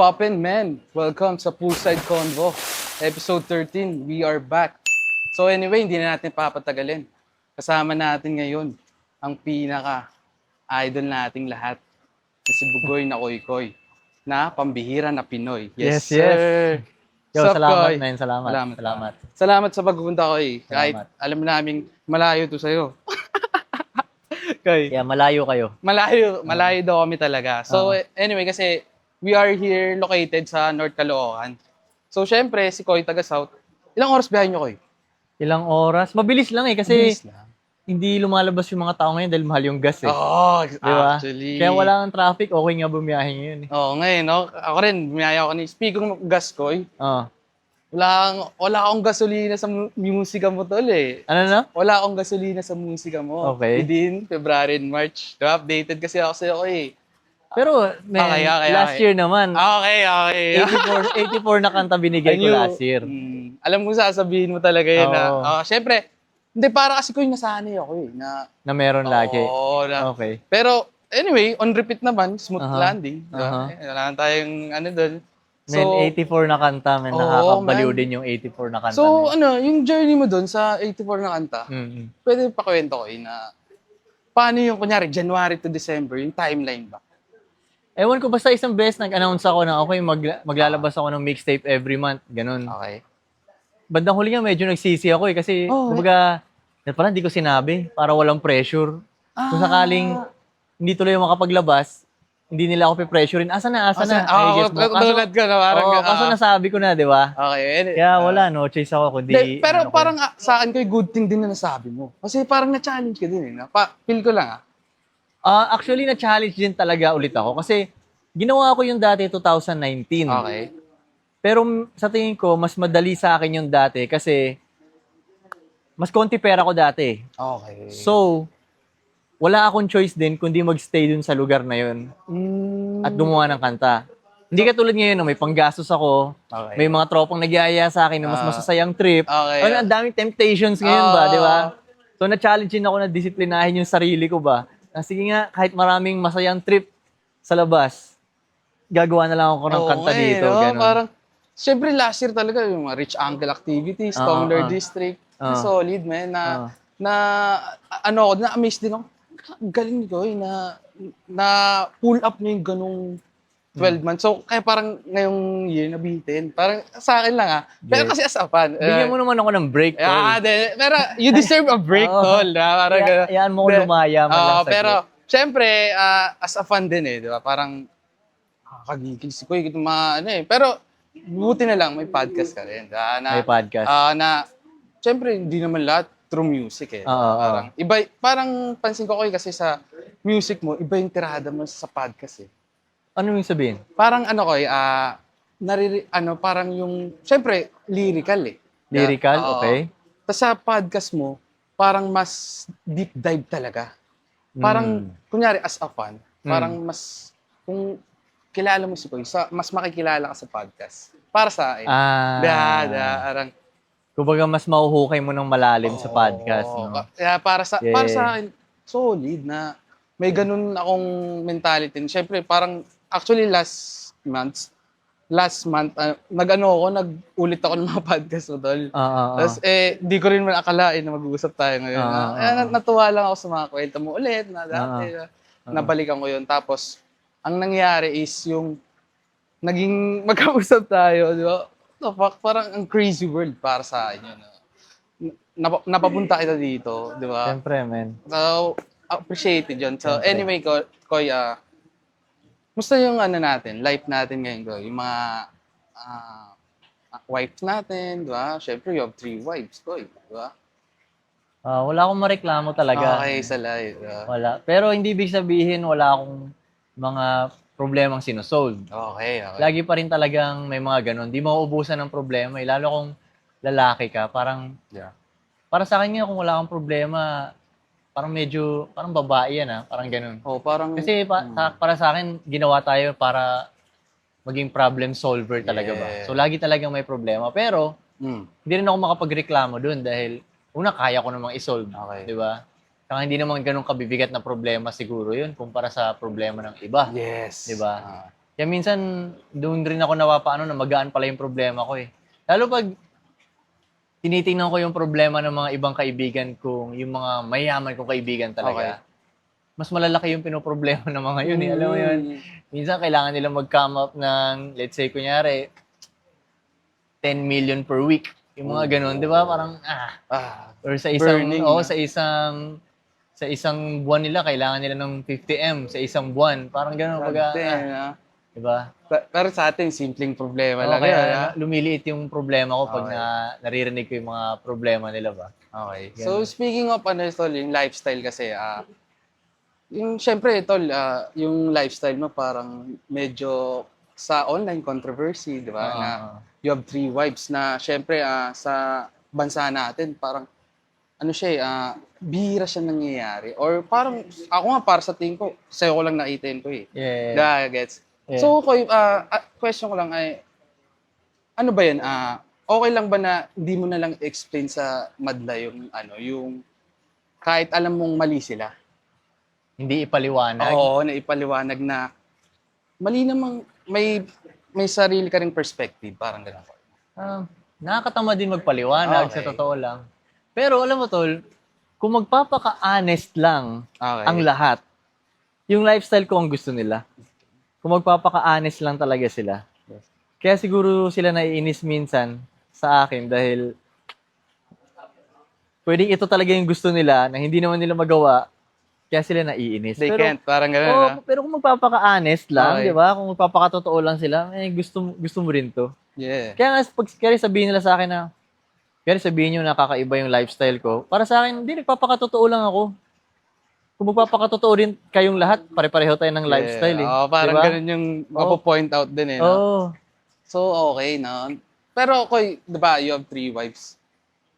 poppin', man? Welcome sa Poolside Convo, episode 13. We are back. So anyway, hindi na natin papatagalin. Kasama natin ngayon ang pinaka-idol nating lahat na si Bugoy na Koy-Koy na pambihira na Pinoy. Yes, sir! Yo, Sup, salamat, Koy? men. Salamat. Salamat sa pagpunta, Koy. Kahit Salamat. alam namin malayo to sa'yo. Koy. Yeah, malayo kayo. Malayo daw kami talaga. So anyway, kasi we are here located sa North Caloocan. So syempre, si Koy taga South. Ilang oras biyahe nyo, Koy? Ilang oras? Mabilis lang kasi Bilis lang. hindi lumalabas yung mga tao ngayon dahil mahal yung gas eh. Oo, Di ba? actually. Kaya wala nang traffic, okay nga bumiyahe ngayon eh. Oo, ngayon, no? Ako rin, bumiyaya ako ni Speaking of gas, Koy, Oh. wala akong gasolina sa musika mo, tol, eh. Ano na? Wala akong gasolina sa musika mo. Okay. Within February and March. Diba? Updated kasi ako sa'yo, Koy. Pero, men, Okay. last year naman, Okay. 84 na kanta binigay ko last year. Alam mo sasabihin mo talaga yun na, Oo. syempre, hindi, para kasi ko yung nasanay ako eh. Na meron lagi. Oo, Okay. Pero, anyway, on repeat naman, smooth Aha. landing. Aha. Wala na tayong ano doon. Men, 84 na kanta, men. Oo, Nakakabaliw man. din yung 84 na kanta. So, men. yung journey mo doon sa 84 na kanta, Mm-mm. pwede pakwento ko na paano yung, kunyari, January to December, yung timeline ba? Ewan ko, basta isang beses nag-announce ako na okay, maglalabas ako ng mixtape every month. Ganun. Okay. Bandang huli nga, medyo nagsisi ako eh. Kasi, kumbaga, parang hindi ko sinabi para walang pressure. Kung sakaling hindi tuloy makapaglabas, hindi nila ako pe-pressurein. Asa na? I guess mo. Tulad ka na, parang. Kaso nasabi ko na, di ba? Okay. Kaya wala, no choice ako kundi... Pero ano ko. parang sa akin ko, good thing din na nasabi mo. Kasi parang na-challenge ka din eh. Feel ko lang Actually, na-challenge din talaga ulit ako. Kasi, ginawa ko yung dati 2019. Okay. Pero sa tingin ko, mas madali sa akin yung dati kasi mas konti pera ko dati. Okay. So, wala akong choice din kundi magstay dun sa lugar na yun at gumawa ng kanta. Hindi katulad ngayon na may panggastos ako, Okay. may mga tropang nagyaya sa akin na mas masasayang trip. Okay. Ang daming temptations ngayon ba, di ba? So, na-challenge din ako na disiplinahin yung sarili ko ba. Sige nga, kahit maraming masayang trip sa labas, gagawa na lang ako ng kanta dito. Ganun. Parang, syempre last year talaga, yung mga Rich Uncle activities, Tongler District, solid, man, na-amaze din ako. Ang galing ko na pull up niya yung ganong 12 months. So, kaya parang ngayong year nabitin. Parang sa akin lang Pero kasi as a fan. Bigyan mo naman ako ng break, tol. Pero you deserve a break, tol. Parang Hayaan mo ko lumaya man lang sa pero, syempre, as a fan din di ba? Parang, nakakagigil si Kuy. Pero, buti na lang, may podcast ka rin. May podcast. Syempre, hindi naman lahat through music Parang, iba, parang pansin ko Kuy kasi sa music mo, iba yung tirada mo sa podcast Ano yung sabihin? Parang Koy, parang yung, syempre, lyrical Lyrical, Oo. okay. Tapos sa podcast mo, parang mas deep dive talaga. Parang, kunyari, as a fan, parang mas, kung kilala mo si Koy, mas makikilala ka sa podcast. Para sa akin. Parang, Kumbaga, mas mahuhukay mo ng malalim sa podcast. No? Kaya para sa akin, solid na may ganun akong mentality. Siyempre, parang, actually last month, nag-ulit ako ng mga podcast mo, tol. Tapos, di ko rin man akalain na mag-uusap tayo ngayon. Kaya natuwa lang ako sa mga kwento mo ulit, na dati, nabalikan ko yun. Tapos, ang nangyari is yung, naging magkausap tayo, di ba? The fuck, parang ang crazy world para sa akin yun. Napapunta kita dito, di ba? Siyempre, man. So, appreciated yun. So, anyway, Koy, musta yung natin, life natin ngayon, Koy? Yung mga wives natin, di ba? Siyempre, you have 3 wives, Koy, di ba? Wala akong mareklamo talaga. Okay, sa life. Wala. Pero hindi ibig sabihin wala akong mga problemang sinusolve. Okay. Lagi pa rin talagang may mga ganun. Di mauubusan ng problema. Lalo kung lalaki ka, parang, para sa akin nga, kung wala kang problema, parang parang babae yan parang ganun. Parang... Kasi para sa akin, ginawa tayo para maging problem solver talaga ba. So, lagi talagang may problema. Pero, hindi rin ako makapagreklamo dun dahil, una, kaya ko namang isolve. Okay. Di ba? Saka hindi naman ganun kabibigat na problema siguro yun kumpara sa problema ng iba. Yes. Di ba? Kaya minsan, doon rin ako napapaano na magaan pala yung problema ko eh. Lalo pag tinitingnan ko yung problema ng mga ibang kaibigan ko, yung mga mayaman kong kaibigan talaga, mas malalaki yung pinoproblema ng mga yun eh. Alam mo yun? Minsan kailangan nila mag-come up ng, let's say, kunyari, 10 million per week. Yung mga ganun, di ba? Parang, or sa isang, Burning, sa isang buwan nila, kailangan nila ng 50M sa isang buwan. Parang ganun, di ba? Pero sa atin, simpleng problema lang. Kaya lumiliit yung problema ko pag naririnig ko yung mga problema nila ba. Okay. So, speaking of tol, yung lifestyle kasi, yung syempre, tol, yung lifestyle mo parang medyo sa online controversy, di ba? Na you have 3 wives na syempre sa bansa natin, parang bihira siya nangyayari. Or parang, ako nga para sa tingin ko, sa'yo ko lang nakita ko eh. Gets? Yeah. So, question ko lang ay, ano ba yan? Okay lang ba na hindi mo na lang explain sa madla yung kahit alam mong mali sila? Hindi ipaliwanag? Oo, na ipaliwanag na mali namang may sarili ka ring perspective, parang gano'n. Nakakatama din magpaliwanag sa totoo lang. Pero alam mo tol, kung magpapaka-honest lang ang lahat, yung lifestyle ko ang gusto nila. Kung magpapaka-honest lang talaga sila. Kaya siguro sila naiinis minsan sa akin dahil pwedeng ito talaga yung gusto nila na hindi naman nila magawa, kaya sila naiinis. They can't, parang gano'n. Pero kung magpapaka-honest lang, di ba? Kung magpapakatotoo lang sila, gusto mo rin to. Yeah. Kaya kaya sabihin nila sa akin na, kaya sabihin nyo nakakaiba yung lifestyle ko, para sa akin, hindi, nagpapakatotoo lang ako. Kung magpapakatotoo rin kayong lahat, pare-pareho tayo ng lifestyle eh. Parang diba? ganun yung mapo-point out din eh. No? So, okay, no? Pero, Koy, di ba, you have 3 wives.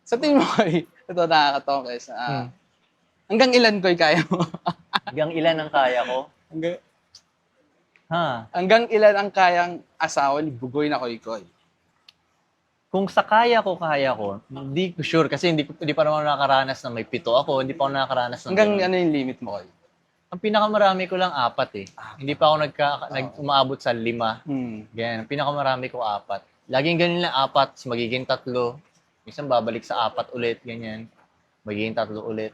Sa tingin mo, Koy, ito nakakatawa kasi. Hanggang ilan, Koy, kaya mo? Hanggang ilan ang kaya ko? Hanggang ilan ang kayang asawa ni Bugoy na Koy? Kung sa kaya ko, hindi ko sure kasi hindi pa naman nakakaranas na may 7 ako, hindi pa ako nakakaranas ng hanggang ano yung limit mo, Koy? Ang pinakamarami ko lang 4 eh. Hindi pa ako umaabot sa 5. Ganyan. Ang pinakamarami ko 4. Laging ganun lang 4, magiging 3. Minsan babalik sa 4 ulit, ganyan. Magiging 3 ulit.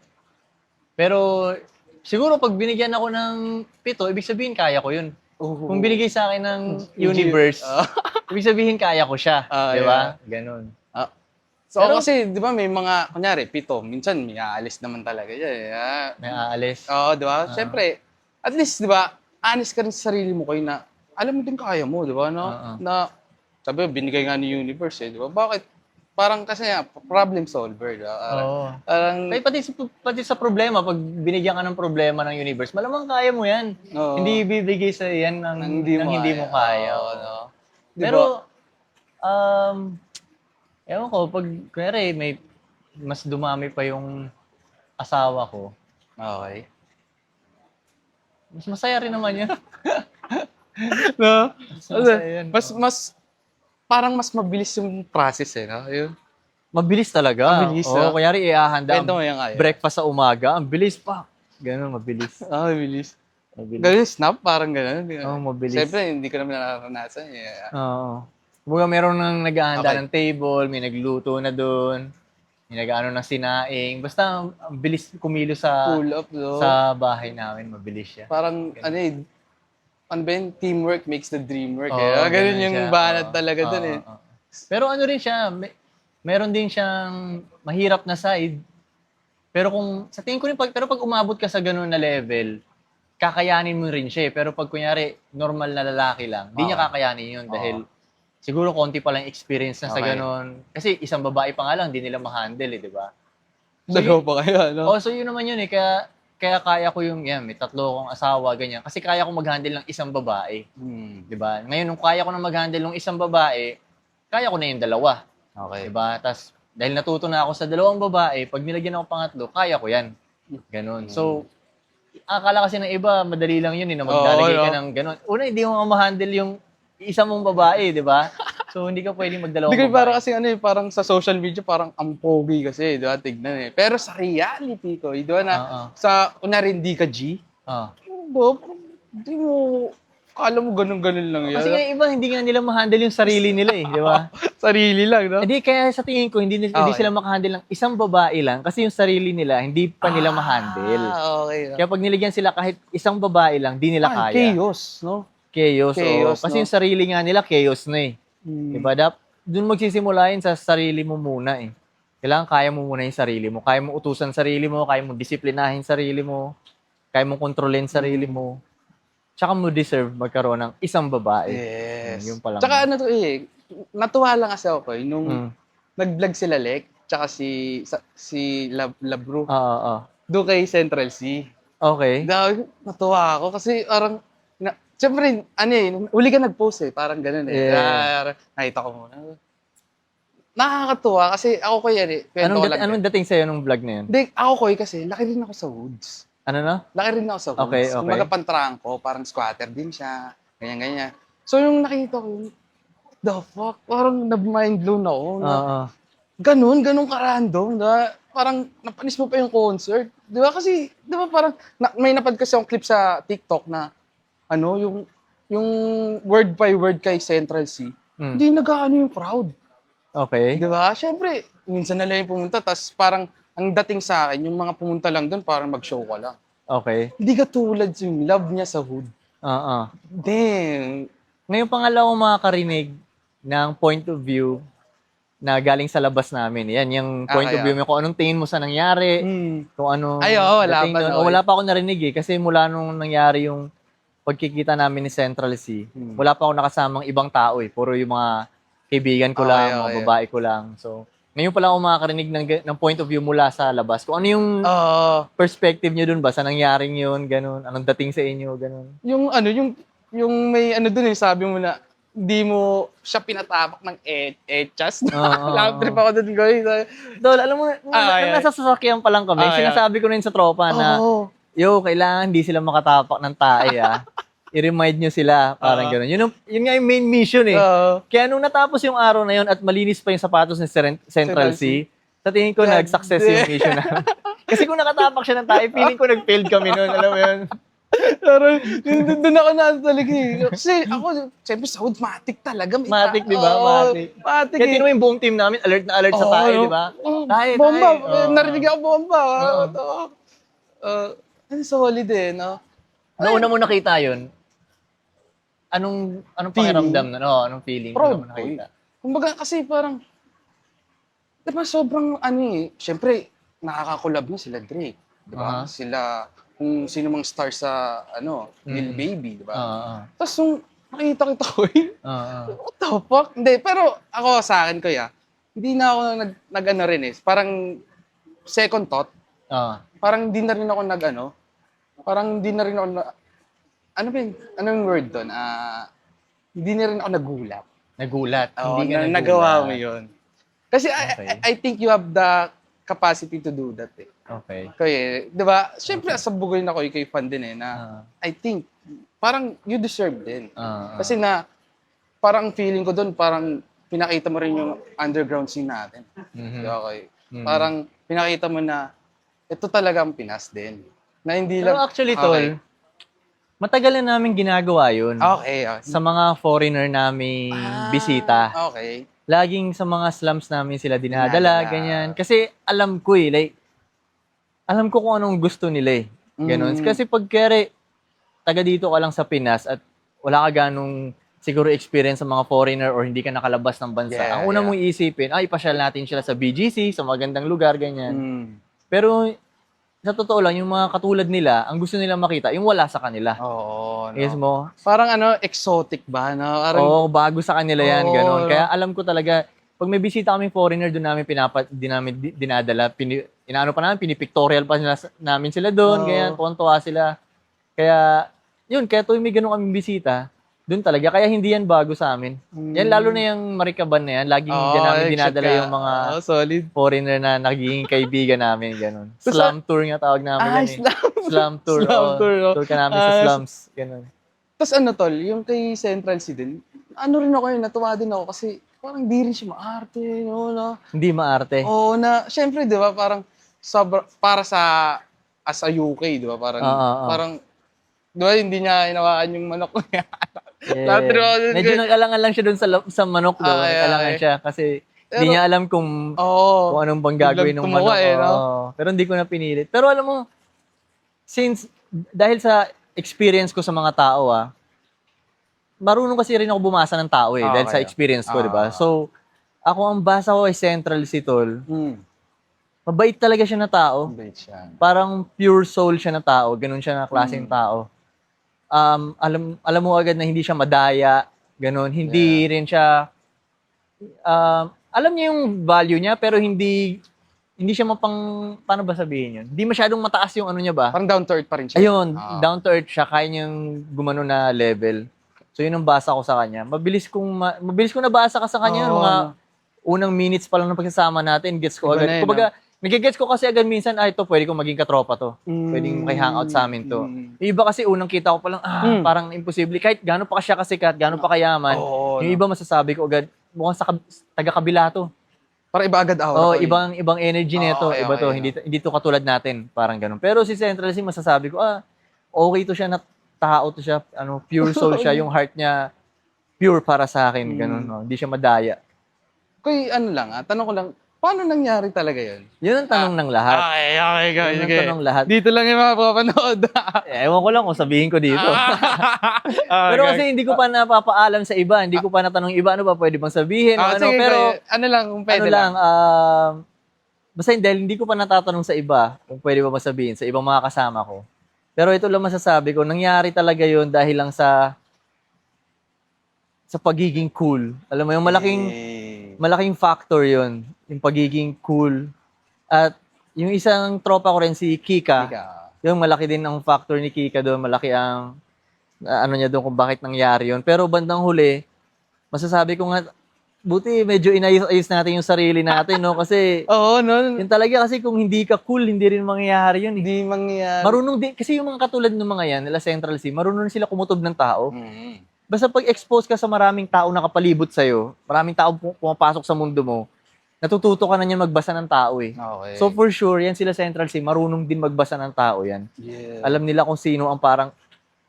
Pero siguro pag binigyan ako ng 7, ibig sabihin kaya ko yun. Kung binigay sa akin ng universe, ibig sabihin kaya ko siya. Di ba? Ganun. So, pero, kasi, di ba, may mga, kunyari, 7, minsan may aalis naman talaga. May aalis? Oo, di ba? Siyempre, at least, di ba, honest ka rin sa sarili mo kayo na, alam mo din kaya mo, di ba, no? Na, sabi, binigay nga ni universe, eh, di ba? Bakit? Parang kasi problem solver. Parang, pati sa problema, pag binigyan ka ng problema ng universe, malamang kaya mo yan. Hindi bibigay sa yan ng hindi mo kaya. No? Pero, ewan ko, pag kunyari, may mas dumami pa yung asawa ko. Okay. Mas masaya rin naman yun. No? Parang mas mabilis yung process eh, no? Yun. Mabilis talaga. Mabilis, kunyari ihahanda ang breakfast sa umaga, ang bilis pa. Ganun, mabilis. Mabilis. Ganun, snap, parang ganun. Mabilis. Siyempre, hindi ko naman nararanasan. Kumbaga meron nang nag-aahanda ng table, may nagluto na doon, may nag-ano ng sinaing. Basta ang bilis kumilos sa bahay namin, mabilis siya. Parang, teamwork makes the dream work. Ganun yung banat talaga dun eh. Pero ano rin siya, meron din siyang mahirap na side. Pero sa tingin ko rin, pero pag umabot ka sa ganun na level, kakayanin mo rin siya eh. Pero pag kunyari, normal na lalaki lang, hindi niya kakayanin yun dahil siguro konti pa lang experience na sa ganun. Kasi isang babae pa nga lang, hindi nila ma-handle eh, di ba? Dalawa pa kayo, no? So yun naman yun eh. Kaya kaya ko yung, may 3 akong asawa, ganyan. Kasi kaya ko mag-handle ng isang babae. Di ba? Ngayon, nung kaya ko na mag-handle ng isang babae, kaya ko na yung 2. Okay. Di ba? Tapos, dahil natuto na ako sa 2 babae, pag nilagyan ako 3, kaya ko yan. Ganon. So, akala kasi ng iba, madali lang yun, na maglalagay ka ng ganon. Una, hindi mo ma-handle yung isa mong babae, di ba? So, hindi ka pwedeng mag-2 babae. Parang kasi parang sa social media, parang ang pogi kasi, di ba? Tignan eh. Pero sa reality ko, di ba na, kunwari hindi ka G, hindi mo Akala mo ganun-ganun lang yan. Kasi nga iba, hindi nga nila ma-handle yung sarili nila eh, di ba? Sarili lang, no? Hindi, kaya sa tingin ko, hindi sila makahandle ng isang babae lang kasi yung sarili nila, hindi pa nila ma-handle. Okay. Kaya pag niligyan sila kahit isang babae lang, di nila kaya. Chaos, no? Chaos, Chaos, Kasi no? yung sarili nga nila, chaos na eh. Diba? Doon magsisimula yun sa sarili mo muna eh. Kailangan kaya mo muna yung sarili mo. Kaya mo utusan sarili mo, kaya mo disiplinahin sarili mo, kaya mo kontrolin sarili mo. Tsaka mo deserve magkaroon ng isang babae. Yes. Yun pa lang. Tsaka ano to eh, natuwa lang kasi ako eh, nung nag-vlog sila Lek, tsaka si Labro. Oo. Doon kay Central C. Okay. Natuwa ako kasi parang, siyempre, ano eh, uli ka nag-post eh, parang ganun eh. Yeah. Nakita ko muna. Nakakatuwa kasi ako ko yan eh. Kwento ko lang Anong dating sa'yo nung vlog na yun? Hindi, ako ko kasi, laki rin ako sa woods. Ano na? Laki rin ako sa woods. Okay. Kumbaga pantrangko, parang squatter din siya. Ganyan-ganyan. So yung nakita ko, the fuck, parang na-mind blown ako. Ganun ka-random. Parang napanis mo pa yung concert. Di ba? Kasi, di ba parang, may napad kasi akong clip sa TikTok na, yung word by word kay Central C, hindi nag-ano yung crowd. Okay. Di ba? Siyempre, minsan na lang yung pumunta, tas parang, ang dating sa akin, yung mga pumunta lang doon, parang mag-show ka lang. Okay. Hindi ka tulad yung love niya sa hood. Damn. Ngayon pangalawang makakarinig ng point of view na galing sa labas namin. Yan, yung point of view mo, kung anong tingin mo sa nangyari, kung anong wala dating pa. Doon. Wala pa ako narinig eh, kasi mula nung nangyari yung pagkikita namin ni Central C, wala pa ako nakasamang ibang tao eh. Puro yung mga kaibigan ko lang, mga babae ko lang. So, ngayon pa lang ako makakarinig ng point of view mula sa labas. Kung ano yung perspective nyo dun ba sa nangyaring yun, ganun. Anong dating sa inyo, ganun. Yung may dun eh, sabi mo na, hindi mo siya pinatapak ng etchas. Lang trip ako dun, guys. Dol, alam mo, nasa sasakyan pa lang kami, sinasabi ko na yun sa tropa na, kailangan hindi sila makatapak ng tae i-remind nyo sila, parang gano'n. Yun nga yung main mission eh. Kaya nung natapos yung araw na yun at malinis pa yung sapatos ni Central C, sa tingin ko nag-success yung mission na. Kasi kung nakatapak siya ng tayo, feeling ko nag-failed kami noon, alam mo yun. Pero doon ako na talaga eh. Kasi ako, siyempre sa hood, matik talaga. Matik, di ba? Matik. Matik Kaya tinuwi yung buong team namin, alert na alert sa tayo, di ba? Bomba. Narinig ako bomba. Solid eh, no? Nauna mo nakita yun, anong pakiramdam na, anong feeling? Proud ko eh. Kumbaga kasi parang, diba sobrang syempre, nakakakulab na sila Drake. Diba? Sila, kung sino mang star sa, Lil Baby, diba? Tapos nung nakita ko what the fuck? Hindi, pero ako sa akin, kuya, hindi na ako nag-ano rin eh. Parang second thought. Parang hindi na rin ako parang hindi na rin ako anong word doon? Hindi na rin ako nagulat. Nagulat? Hindi ka nagawa mo yun. Kasi I think you have the capacity to do that eh. Okay. Kaya, di ba? Siyempre, sa bugoy na ko, ikay fan din eh, na I think, parang you deserve din. Kasi parang feeling ko doon, parang pinakita mo rin yung underground scene natin. Okay. Parang pinakita mo na, ito talaga ang Pinas din. Na hindi lang... Pero actually, Tol, matagal na namin ginagawa yun. Okay. Sa mga foreigner naming bisita. Okay. Laging sa mga slums namin sila dinadala, ganyan. Kasi alam ko alam ko kung anong gusto nila Ganon. Kasi pag taga dito ka lang sa Pinas at wala ka ganong siguro experience sa mga foreigner or hindi ka nakalabas ng bansa, ang una mong iisipin, ipasyal natin sila sa BGC, sa magandang lugar, ganyan. Pero sa totoo lang, yung mga katulad nila, ang gusto nilang makita, yung wala sa kanila. Oo. Yes mo? Parang exotic ba? No? Bago sa kanila yan, gano'n. Kaya alam ko talaga, pag may bisita kaming foreigner, doon namin dinadala, pinipictorial pa namin sila doon, ganyan, tuwan-tuwa sila. Kaya, kaya tuwing may gano'n kaming bisita, doon talaga. Kaya hindi yan bago sa amin. Yan, lalo na yung Marikaban na yan. Laging dyan namin dinadala yung mga solid foreigner na nagiging kaibigan namin. Ganun. Slum tour nga tawag namin yan Slum tour. Tour ka namin sa slums. Ganun. Tapos Tol, yung kay Central C din, rin ako natuwa din ako kasi parang di rin siya maarte. Hindi maarte. Syempre, di ba, parang para sa, as a UK, di ba, parang di ba, hindi niya hinawakan yung manok ko. Medyo nag-alangan lang siya doon sa manok doon. Nag-alangan siya kasi hindi niya alam kung anong bang gagawin ng manok. No? Pero hindi ko na pinilit. Pero alam mo, dahil sa experience ko sa mga tao, marunong kasi rin ako bumasa ng tao dahil sa experience ko, di ba? So, ako ang basa ko ay Central si Tol. Mabait talaga siya na tao. Mabait siya. Parang pure soul siya na tao. Ganun siya na klaseng tao. Alam mo agad na hindi siya madaya. Ganun. Hindi rin siya alam niya yung value niya, pero hindi siya paano ba sabihin yun? Hindi masyadong mataas yung ano niya ba? Parang down to earth pa rin siya. Ayun, down to earth siya, kaya niyang gumano na level. So yun ang basa ko sa kanya. Mabilis kong nabasa ka sa kanya, mga unang minutes pa lang ng pagsasama natin, gets ko agad. Kumbaga, nagigets ko kasi agad minsan, ito pwede kong maging katropa to. Pwedeng hangout sa amin to. Yung iba kasi unang kita ko pa lang, parang imposible. Kahit gano'n pa siya kasikat, gano'n pa kayaman, yung iba masasabi ko agad, mukhang sa taga-kabila to. Parang iba agad aura. Ibang energy nito. Iba to. Hindi to katulad natin. Parang ganun. Pero si Central C, masasabi ko, okay to siya na tao to siya. Pure soul siya. Yung heart niya, pure para sa akin. Ganun. Hindi siya madaya. Kuy, tanong ko lang, paano nangyari talaga yun? Yun ang tanong ng lahat. Okay. Yun ang tanong lahat. Dito lang yung mapapanood. Ewan ko lang kung sabihin ko dito. Pero kasi hindi ko pa napapaalam sa iba. Hindi ko pa natanong iba, ano ba pwede bang sabihin? Sige, pero kung pwede lang. Basta dahil hindi ko pa natatanong sa iba kung pwede ba masabihin sa ibang mga kasama ko. Pero ito lang masasabi ko, nangyari talaga yun dahil lang sa pagiging cool. Alam mo, yung malaking factor yun. Yung pagiging cool. At yung isang tropa ko rin, si Kika. Yung malaki din ang factor ni Kika doon. Malaki ang niya doon kung bakit nangyari yun. Pero bandang huli, masasabi ko nga, buti medyo inayos natin yung sarili natin, no? Kasi, yun talaga kasi kung hindi ka cool, hindi rin mangyayari yun. Hindi mangyayari. Marunong din, kasi yung mga katulad ng mga yan, nila Central C, marunong sila kumutob ng tao. Basta pag-expose ka sa maraming tao na kapalibot sa'yo, maraming tao pumapasok sa mundo mo, natututo ka na niya magbasa ng tao eh. Okay. So for sure, yan sila Central C, marunong din magbasa ng tao yan. Yeah. Alam nila kung sino ang parang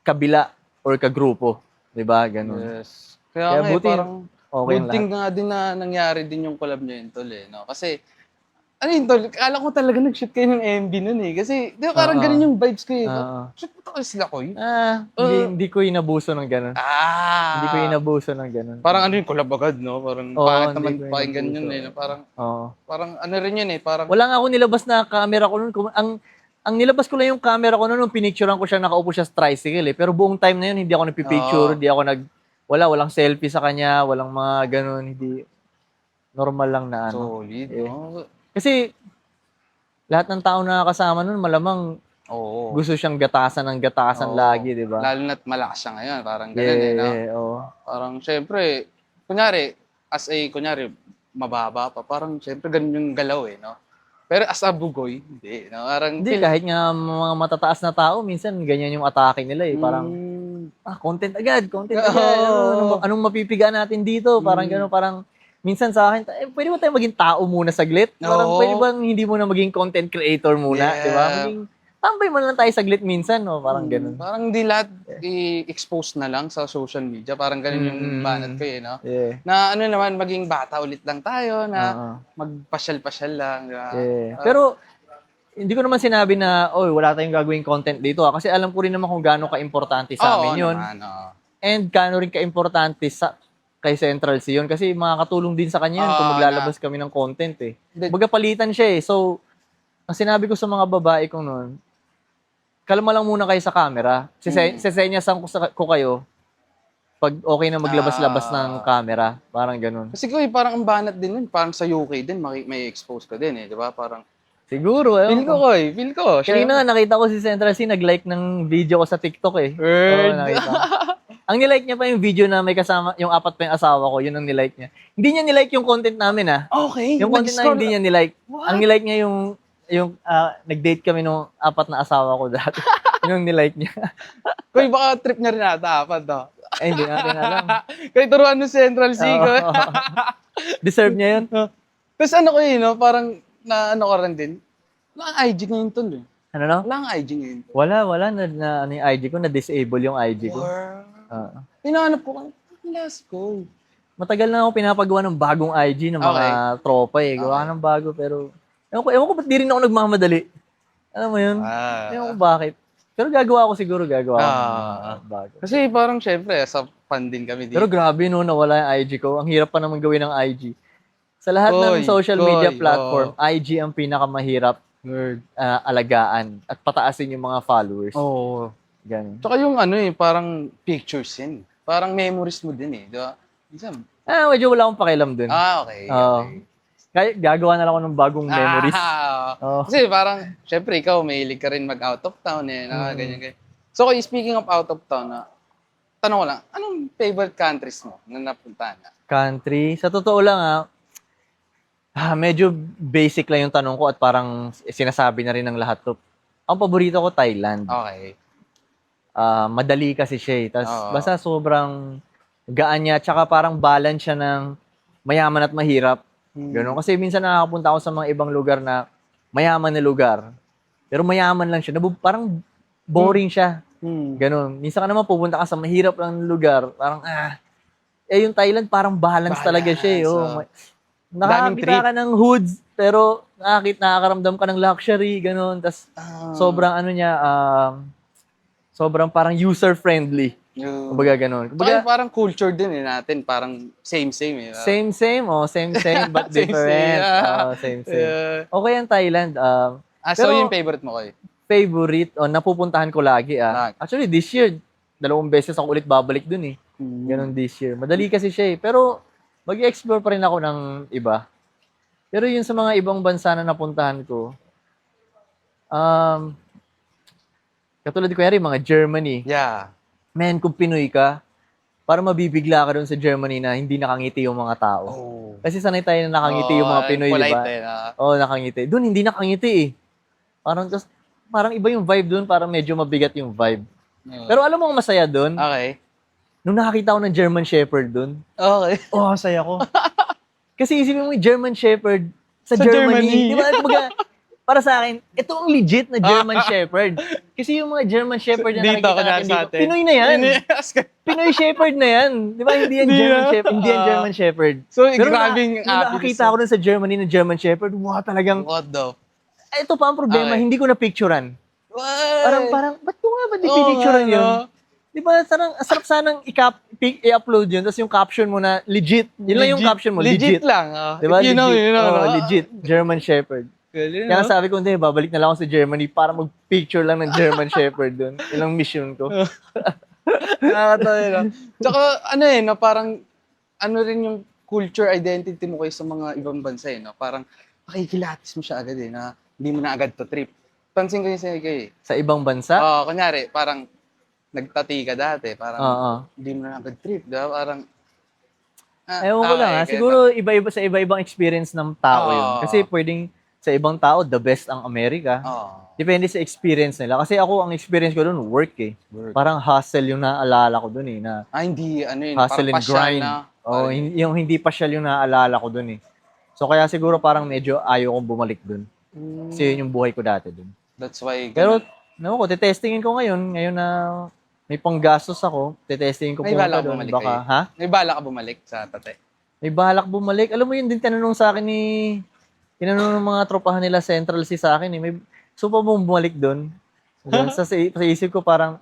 kabila or kagrupo. Diba? Ganun. Yes. Kaya buti, parang okay good thing nga din na nangyari din yung collab niyo yun, Tol, no? Kasi, Tol, kala ko talaga nag-shoot kayo ng MV nun eh. Kasi, di ba parang ganun yung vibes ko eh. Shoot mo to sila ko eh. Hindi ko inabuso ng ganun. Hindi ko inabuso ng ganun. Parang yung collab agad, no? Parang pangit naman pakinggan yun eh. Parang rin yun eh. Parang wala nga ako nilabas na camera ko nun. Ang nilabas ko lang yung camera ko nun, nung pinicturean ko siya, nakaupo siya sa tricycle eh. Pero buong time na yun, hindi ako nagpipicture, hindi ako walang selfie sa kanya, walang mga ganun, hindi, normal lang na ano. Solid, no? Kasi, lahat ng tao na kasama nun, malamang, gusto siyang gatasan ng gatasan lagi, di ba? Lalo na't malakas siya ngayon, parang ganun no? Parang, syempre, kunyari, mababa pa, parang, syempre, ganun yung galaw eh, no? Pero as a bugoy, hindi. No? Parang, hindi, kahit nga mga matataas na tao, minsan ganyan yung atake nila eh. Parang, content agad. Anong mapipiga natin dito? Parang gano'n, parang, minsan sa akin, pwede ba tayo maging tao muna saglit? Parang pwede bang hindi mo na maging content creator muna? Di ba? Tambay mo lang tayo saglit minsan, no? Parang gano'n. Parang hindi lahat i-expose na lang sa social media. Parang gano'n yung banat ko eh, no? Na naman, maging bata ulit lang tayo, na magpasyal-pasyal lang. Pero, hindi ko naman sinabi na, wala tayong gagawing content dito. Kasi alam ko rin naman kung gaano ka-importante sa amin yun. And gaano rin ka-importante kay Central C yun. Kasi makakatulong din sa kanya yun kung maglalabas kami ng content eh. Magapalitan siya eh. So, ang sinabi ko sa mga babae ko noon, kalma lang muna kayo sa camera. Sesenyasan ko kayo pag okay na maglabas-labas ng camera. Parang ganun. Kasi parang ang banat din nun. Parang sa UK din, may expose ka din eh. Di ba? Parang, siguro. Feel ko. Kanina nakita ko si Central C nag-like ng video ko sa TikTok eh. Nakita. Ang nilike niya pa yung video na may kasama, yung apat pa yung asawa ko, yun ang nilike niya. Hindi niya nilike yung content namin Okay. Yung content na hindi niya nilike. Ang nilike niya yung nag-date kami nung apat na asawa ko dati. Yun ang nilike niya. Kuy, baka trip niya rin ata, apat hindi natin alam. Kaya turuan ng Central C ko. Deserve niya yun. Tapos no? Parang, ko rin din. IG ngayon Tol eh. Ano no? Wala nga IG ngayon. Wala ano yung IG ko, na-disable yung IG ko. Wow. Hinahanap ko, last ko. Matagal na ako pinapagawa ng bagong IG ng mga tropa eh. Gawa ng bago pero ewan ko ba't di rin ako nagmamadali. Alam mo yun? Ewan ko bakit. Pero gagawa ko siguro, gagawa ko ng bago. Kasi parang syempre, sa fan din kami dito. Pero grabe no, nawala yung IG ko. Ang hirap pa naman gawin ng IG. Sa lahat ng social media platform, IG ang pinakamahirap alagaan at pataasin yung mga followers. Oo. Ganun. Tsaka yung parang pictures yun. Parang memories mo din eh. Di ba? Medyo wala akong pakialam dun. Okay. Kaya gagawa na lang ako ng bagong memories. Kasi parang, syempre ikaw, mahilig ka rin mag-out of town eh. Ganyan. So, speaking of out of town, tanong ko lang, anong favorite countries mo na napuntahan na? Country? Sa totoo lang medyo basic lang yung tanong ko at parang sinasabi na rin ng lahat to. Ang paborito ko, Thailand. Okay. Madali kasi siya eh. Tapos basta sobrang gaan niya. Tsaka parang balance siya ng mayaman at mahirap. Ganun. Kasi minsan nakakapunta ako sa mga ibang lugar na mayaman na lugar. Pero mayaman lang siya. Parang boring siya. Ganun. Minsan ka naman pupunta ka sa mahirap lang lugar. Parang yung Thailand parang balance talaga siya eh. Nakakakita ka ng hoods, pero nakakaramdam ka ng luxury, ganun. Tapos sobrang sobrang parang user-friendly. Kumbaga ganun. Kumbaga, parang culture din natin, parang same-same eh. Same, but different. Same. Okay ang Thailand. So yung favorite mo kayo? Favorite, napupuntahan ko lagi. Actually, this year, 2 beses ako ulit babalik dun eh. Ganun this year. Madali kasi siya eh. Pero, mag-explore pa rin ako ng iba. Pero yun sa mga ibang bansa na napuntahan ko, katulad ko mga Germany. Yeah. Man, kung Pinoy ka, para mabibigla ka doon sa Germany na hindi nakangiti yung mga tao. Kasi sanay tayo na nakangiti yung mga Pinoy, di ba? Nakangiti. Doon hindi nakangiti eh. Parang iba yung vibe doon, parang medyo mabigat yung vibe. Pero alam mo ang masaya doon? Okay. Nung nakakita ko ng German Shepherd doon, saya ko. Kasi isipin mo yung German Shepherd sa Germany. Di ba? Kumbaga, para sa akin, ito ang legit na German Shepherd. Kasi yung mga German Shepherd na nakikita natin dito, Pinoy na yan. Pinoy Shepherd na yan. Di ba? Hindi yan German Shepherd. Hindi yan German Shepherd. So, grabing nakakita ko dun sa Germany ng German Shepherd, talagang... What the? Ito pa ang problema, hindi ko na-picturean. What? Parang, ba't ko nga ba di-picturean yun? Di ba, sarap sanang i-upload yun, tapos yung caption mo na legit. Yun lang yung caption mo, legit. lang. Di ba? You know. Legit. German Shepherd. Kaya sabi ko, hindi, babalik na lang ako sa Germany para mag-picture lang ng German Shepherd doon. Yun ang mission ko. Nakakatawa yun. Tsaka, parang, rin yung culture identity mo kayo sa mga ibang bansa Parang, makikilatis mo siya agad na hindi mo na agad to trip. Pansin ko yung sa'yo kayo Sa ibang bansa? Kunyari, parang, nagtati ka dati, parang hindi mo na agad trip, diba? Parang, ewan ko lang siguro iba-iba sa iba-ibang experience ng tao yun. Kasi pwedeng sa ibang tao, the best ang Amerika. Depende sa experience nila. Kasi ako, ang experience ko doon, work eh. Parang hustle yung naalala ko doon eh. Hindi, hustle and grind. Yung hindi pasyal yung naalala ko doon eh. So kaya siguro parang medyo ayaw kong bumalik doon. Kasi yun yung buhay ko dati doon. That's why. Pero, tetestingin ko ngayon na may panggastos ako, tetestingin ko pumunta doon. May balak ka bumalik sa Tate? May balak bumalik. Alam mo yun din tinanong sa akin tinanong ng mga tropahan nila Central C sa akin may pa bumalik doon. Sa isip ko parang,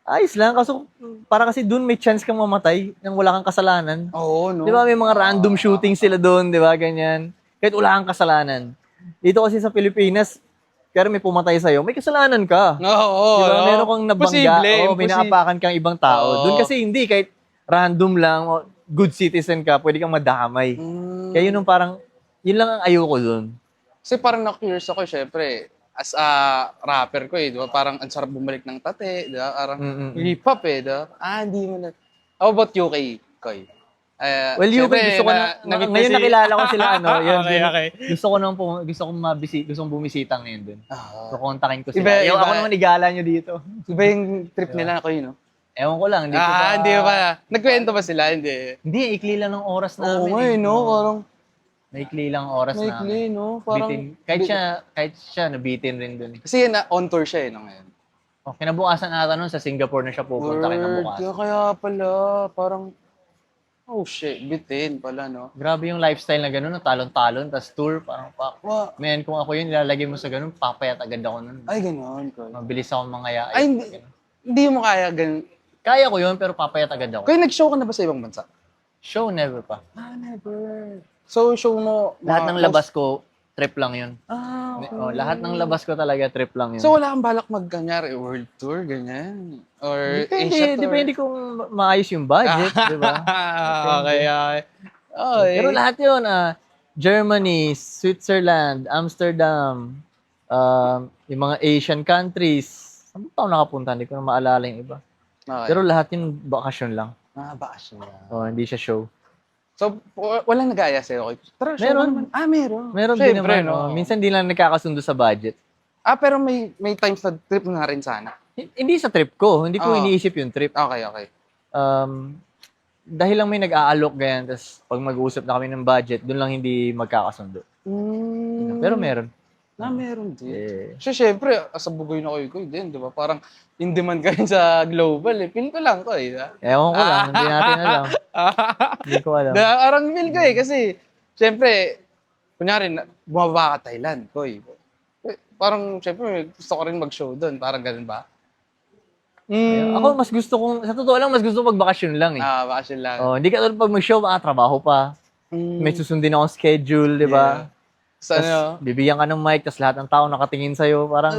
ayos lang. Kasi doon may chance kang mamatay nang wala kang kasalanan. No? Di ba may mga random shooting sila doon, di ba? Ganyan. Kahit wala kang kasalanan. Dito kasi sa Pilipinas, kaya may pumatay sa'yo, may kasalanan ka. Diba? Meron kang nabangga, may naapakan kang ibang tao. Doon kasi hindi, kahit random lang, good citizen ka, pwede kang madamay. Kaya yun yun lang ang ayoko doon. Kasi parang na-curious ako, syempre, as a rapper ko diba? Parang ang sarap bumalik ng Tate, diba? Parang hip-hop diba? Hindi mo na. How about UK, Koy? Well, UK, gusto ko ngayon nakilala ko sila, Okay. Gusto kong bumisita ngayon dun. So, kontakin ko sila. Ako naman igala nyo dito. Iba yung trip nila, Koy, no? Ewan ko lang, hindi ko hindi ba? Nagkwento ba sila? Hindi, ikli lang ng oras namin. Parang, Maikli lang oras Maikli, namin. no? Parang, Kahit siya, nabitin rin dun. kasi yan, on tour siya no, ngayon. Oh, kinabukasan ata nun, sa Singapore na siya pupunta kinabukasan. Kaya pala, parang, oh shit, bitin pala, no? Grabe yung lifestyle na gano'n, no? Talon-talon, tas tour, parang Man, kung ako yun, ilalagay mo sa gano'n, papayat agad ako nun. Ay, gano'n. Mabilis akong mangaya. Ay, hindi mo kaya ganun. Kaya ko yun, pero papayat agad ako. Kaya nag-show ka na ba sa ibang bansa? Show, never pa. Never. So, show mo... Lahat ng labas ko, trip lang yun. Okay. Oh, lahat ng labas ko talaga, trip lang yun. So, wala kang balak mag-kanyari, world tour, ganyan? Or Asia tour? Depende kung maayos yung budget, di ba? Okay. Pero lahat yun, Germany, Switzerland, Amsterdam, yung mga Asian countries. Saan pa ako nakapunta? Hindi ko na maalala yung iba. Okay. Pero lahat yun, bakasyon lang. Bakasyon lang. Oh, hindi siya show. So, walang nag-aaya sa'yo? Tara, show Meron. naman. Meron. Meron din naman. No? Minsan di lang nagkakasundo sa budget. Pero may times na trip na rin sana. Hindi sa trip ko. Hindi ko iniisip yung trip. Okay. Dahil lang may nag-aalok ganyan, tapos pag mag-uusap na kami ng budget, doon lang hindi magkakasundo. Pero meron. Meron din. So, syempre, sa bugoy na koy din, di ba? Parang in demand ka rin sa global, eh. Feel ko lang ko, eh. Ewan ko lang, hindi natin alam. Hindi ko alam. Parang feel ko, eh. Kasi, syempre, kunyari, bumaba ka Thailand, koy. Parang, syempre, gusto ko rin mag-show doon. Parang ganun ba? Ako, sa totoo lang, mas gusto magbakasyon lang, eh. Bakasyon lang. Hindi ka tulad pag mag-show, trabaho pa. May susundin akong schedule, di ba? So, bibigyan ka ng mic, tas lahat ng tao nakatingin sa'yo. Parang,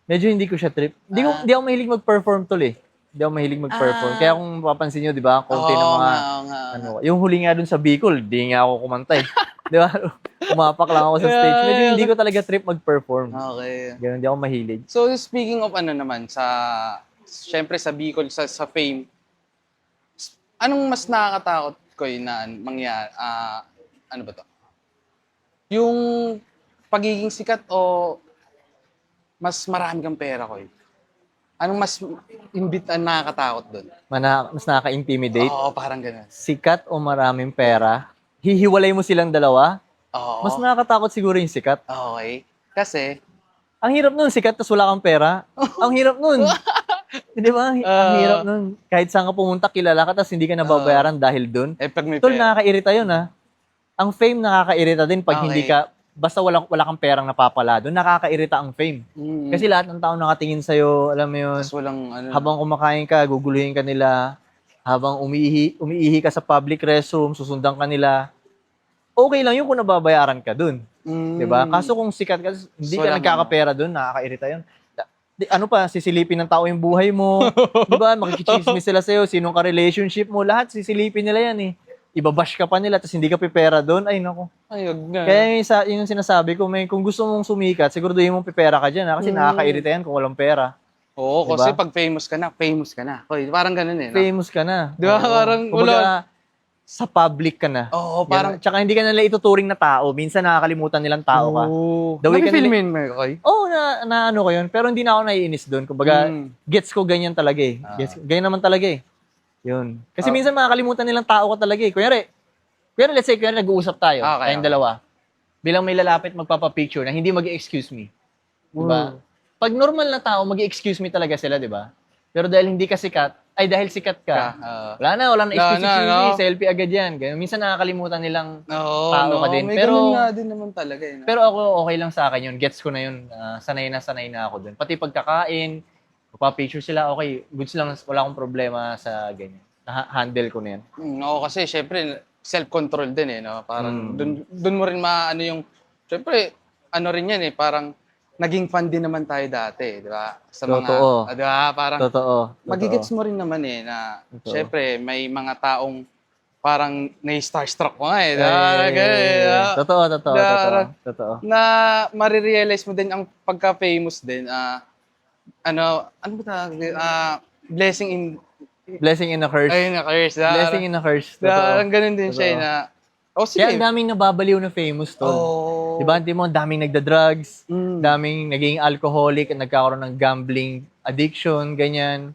medyo hindi ko siya trip. Hindi ako mahilig mag-perform tol, eh. Hindi ako mahilig mag-perform. Kaya kung mapapansin nyo, di ba, konti ng mga, yung huli nga dun sa Bicol, di nga ako kumantay. Di ba? Umapak lang ako sa stage. Medyo hindi ko talaga trip mag-perform. Okay. Ganun, hindi ako mahilig. So, speaking of naman, syempre sa Bicol, sa fame, anong mas nakakatakot ko na mangyari, ano ba to? Yung pagiging sikat o mas marami kang pera ko? Anong mas nakakatakot doon? Mas nakaka-intimidate? Oo, parang gano'n. Sikat o maraming pera? Hihiwalay mo silang dalawa? Oo. Mas nakakatakot siguro yung sikat. Okay. Kasi, ang hirap nun, sikat tas wala kang pera. Ang hirap nun. Di ba? Ang hirap nun. Kahit saan ka pumunta, kilala ka, tas hindi ka nababayaran dahil dun. pag may Tol, pera. nakakairita yun, ha? Ang fame nakakairita din pag hindi ka, basta wala kang perang napapala doon, nakakairita ang fame. Kasi lahat ng tao nakatingin sa'yo, alam mo yun, Mas walang, habang kumakain ka, guguluhin ka nila, habang umiihi ka sa public restroom, susundan ka nila, okay lang yun kung nababayaran ka doon. Diba? Kaso kung sikat ka, hindi ka nagkakapera doon, nakakairita yun. Ano pa, sisilipin ng tao yung buhay mo, diba? Makikichismis sila sa'yo, sinong ka-relationship mo, lahat sisilipin nila yan eh. Ibabash ka pa nila, tapos hindi ka pipera doon, ay nako. Ayog na. Kaya yung sinasabi ko, kung gusto mong sumikat, siguraduhin mong pipera ka dyan, ha? Kasi nakakairita yan kung walang pera. Oo, diba? kasi pag famous ka na. Oy, parang ganun eh. No? Famous ka na. Di ba? Parang kumbaga, sa public ka na. Oo, parang... Tsaka hindi ka nila ituturing na tao. Minsan nakakalimutan nilang tao ka. Napi-filmin mo Koy? Oo, na ano ko yun. Pero hindi na ako naiinis doon. Kumbaga, gets ko ganyan talaga eh. Ganyan naman talaga eh. Yun. Kasi minsan makakalimutan nilang tao ka talaga eh. Kunyari, let's say, nag-uusap tayo, tayong dalawa. Bilang may lalapit magpapapicture na hindi mag-excuse me. Diba? Pag normal na tao, mag-excuse me talaga sila, diba? Pero dahil hindi ka sikat, dahil sikat ka, wala na excuse me, selfie agad yan. Ganyan. Minsan nakakalimutan nilang tao ka din. May ganun nga din naman talaga eh. Pero ako, okay lang sa akin yun. Gets ko na yun. Sanay na ako dun. Pati pagkakain, magpa-picture sila, okay, goods lang, wala akong problema sa ganyan. Handle ko na yan. Oo, kasi syempre, self-control din eh, no? Parang, dun mo rin maano yung, syempre, ano rin yan eh, parang, naging fan din naman tayo dati, di ba? Sa Totoo. Di ba? Parang, Totoo. magigets mo rin naman eh, na, syempre, may mga taong, parang, na-starstruck mo nga eh, Totoo. Na, marirealize mo din ang pagka-famous din, ano ba tawag? Blessing in a curse. Ayun, a curse. Blessing in a curse. Parang ganun din siya na, sige. Kaya ang daming nababaliw na famous to. Diba? Hindi mo, daming nagda-drugs, daming naging alcoholic, nagkakaroon ng gambling addiction, ganyan.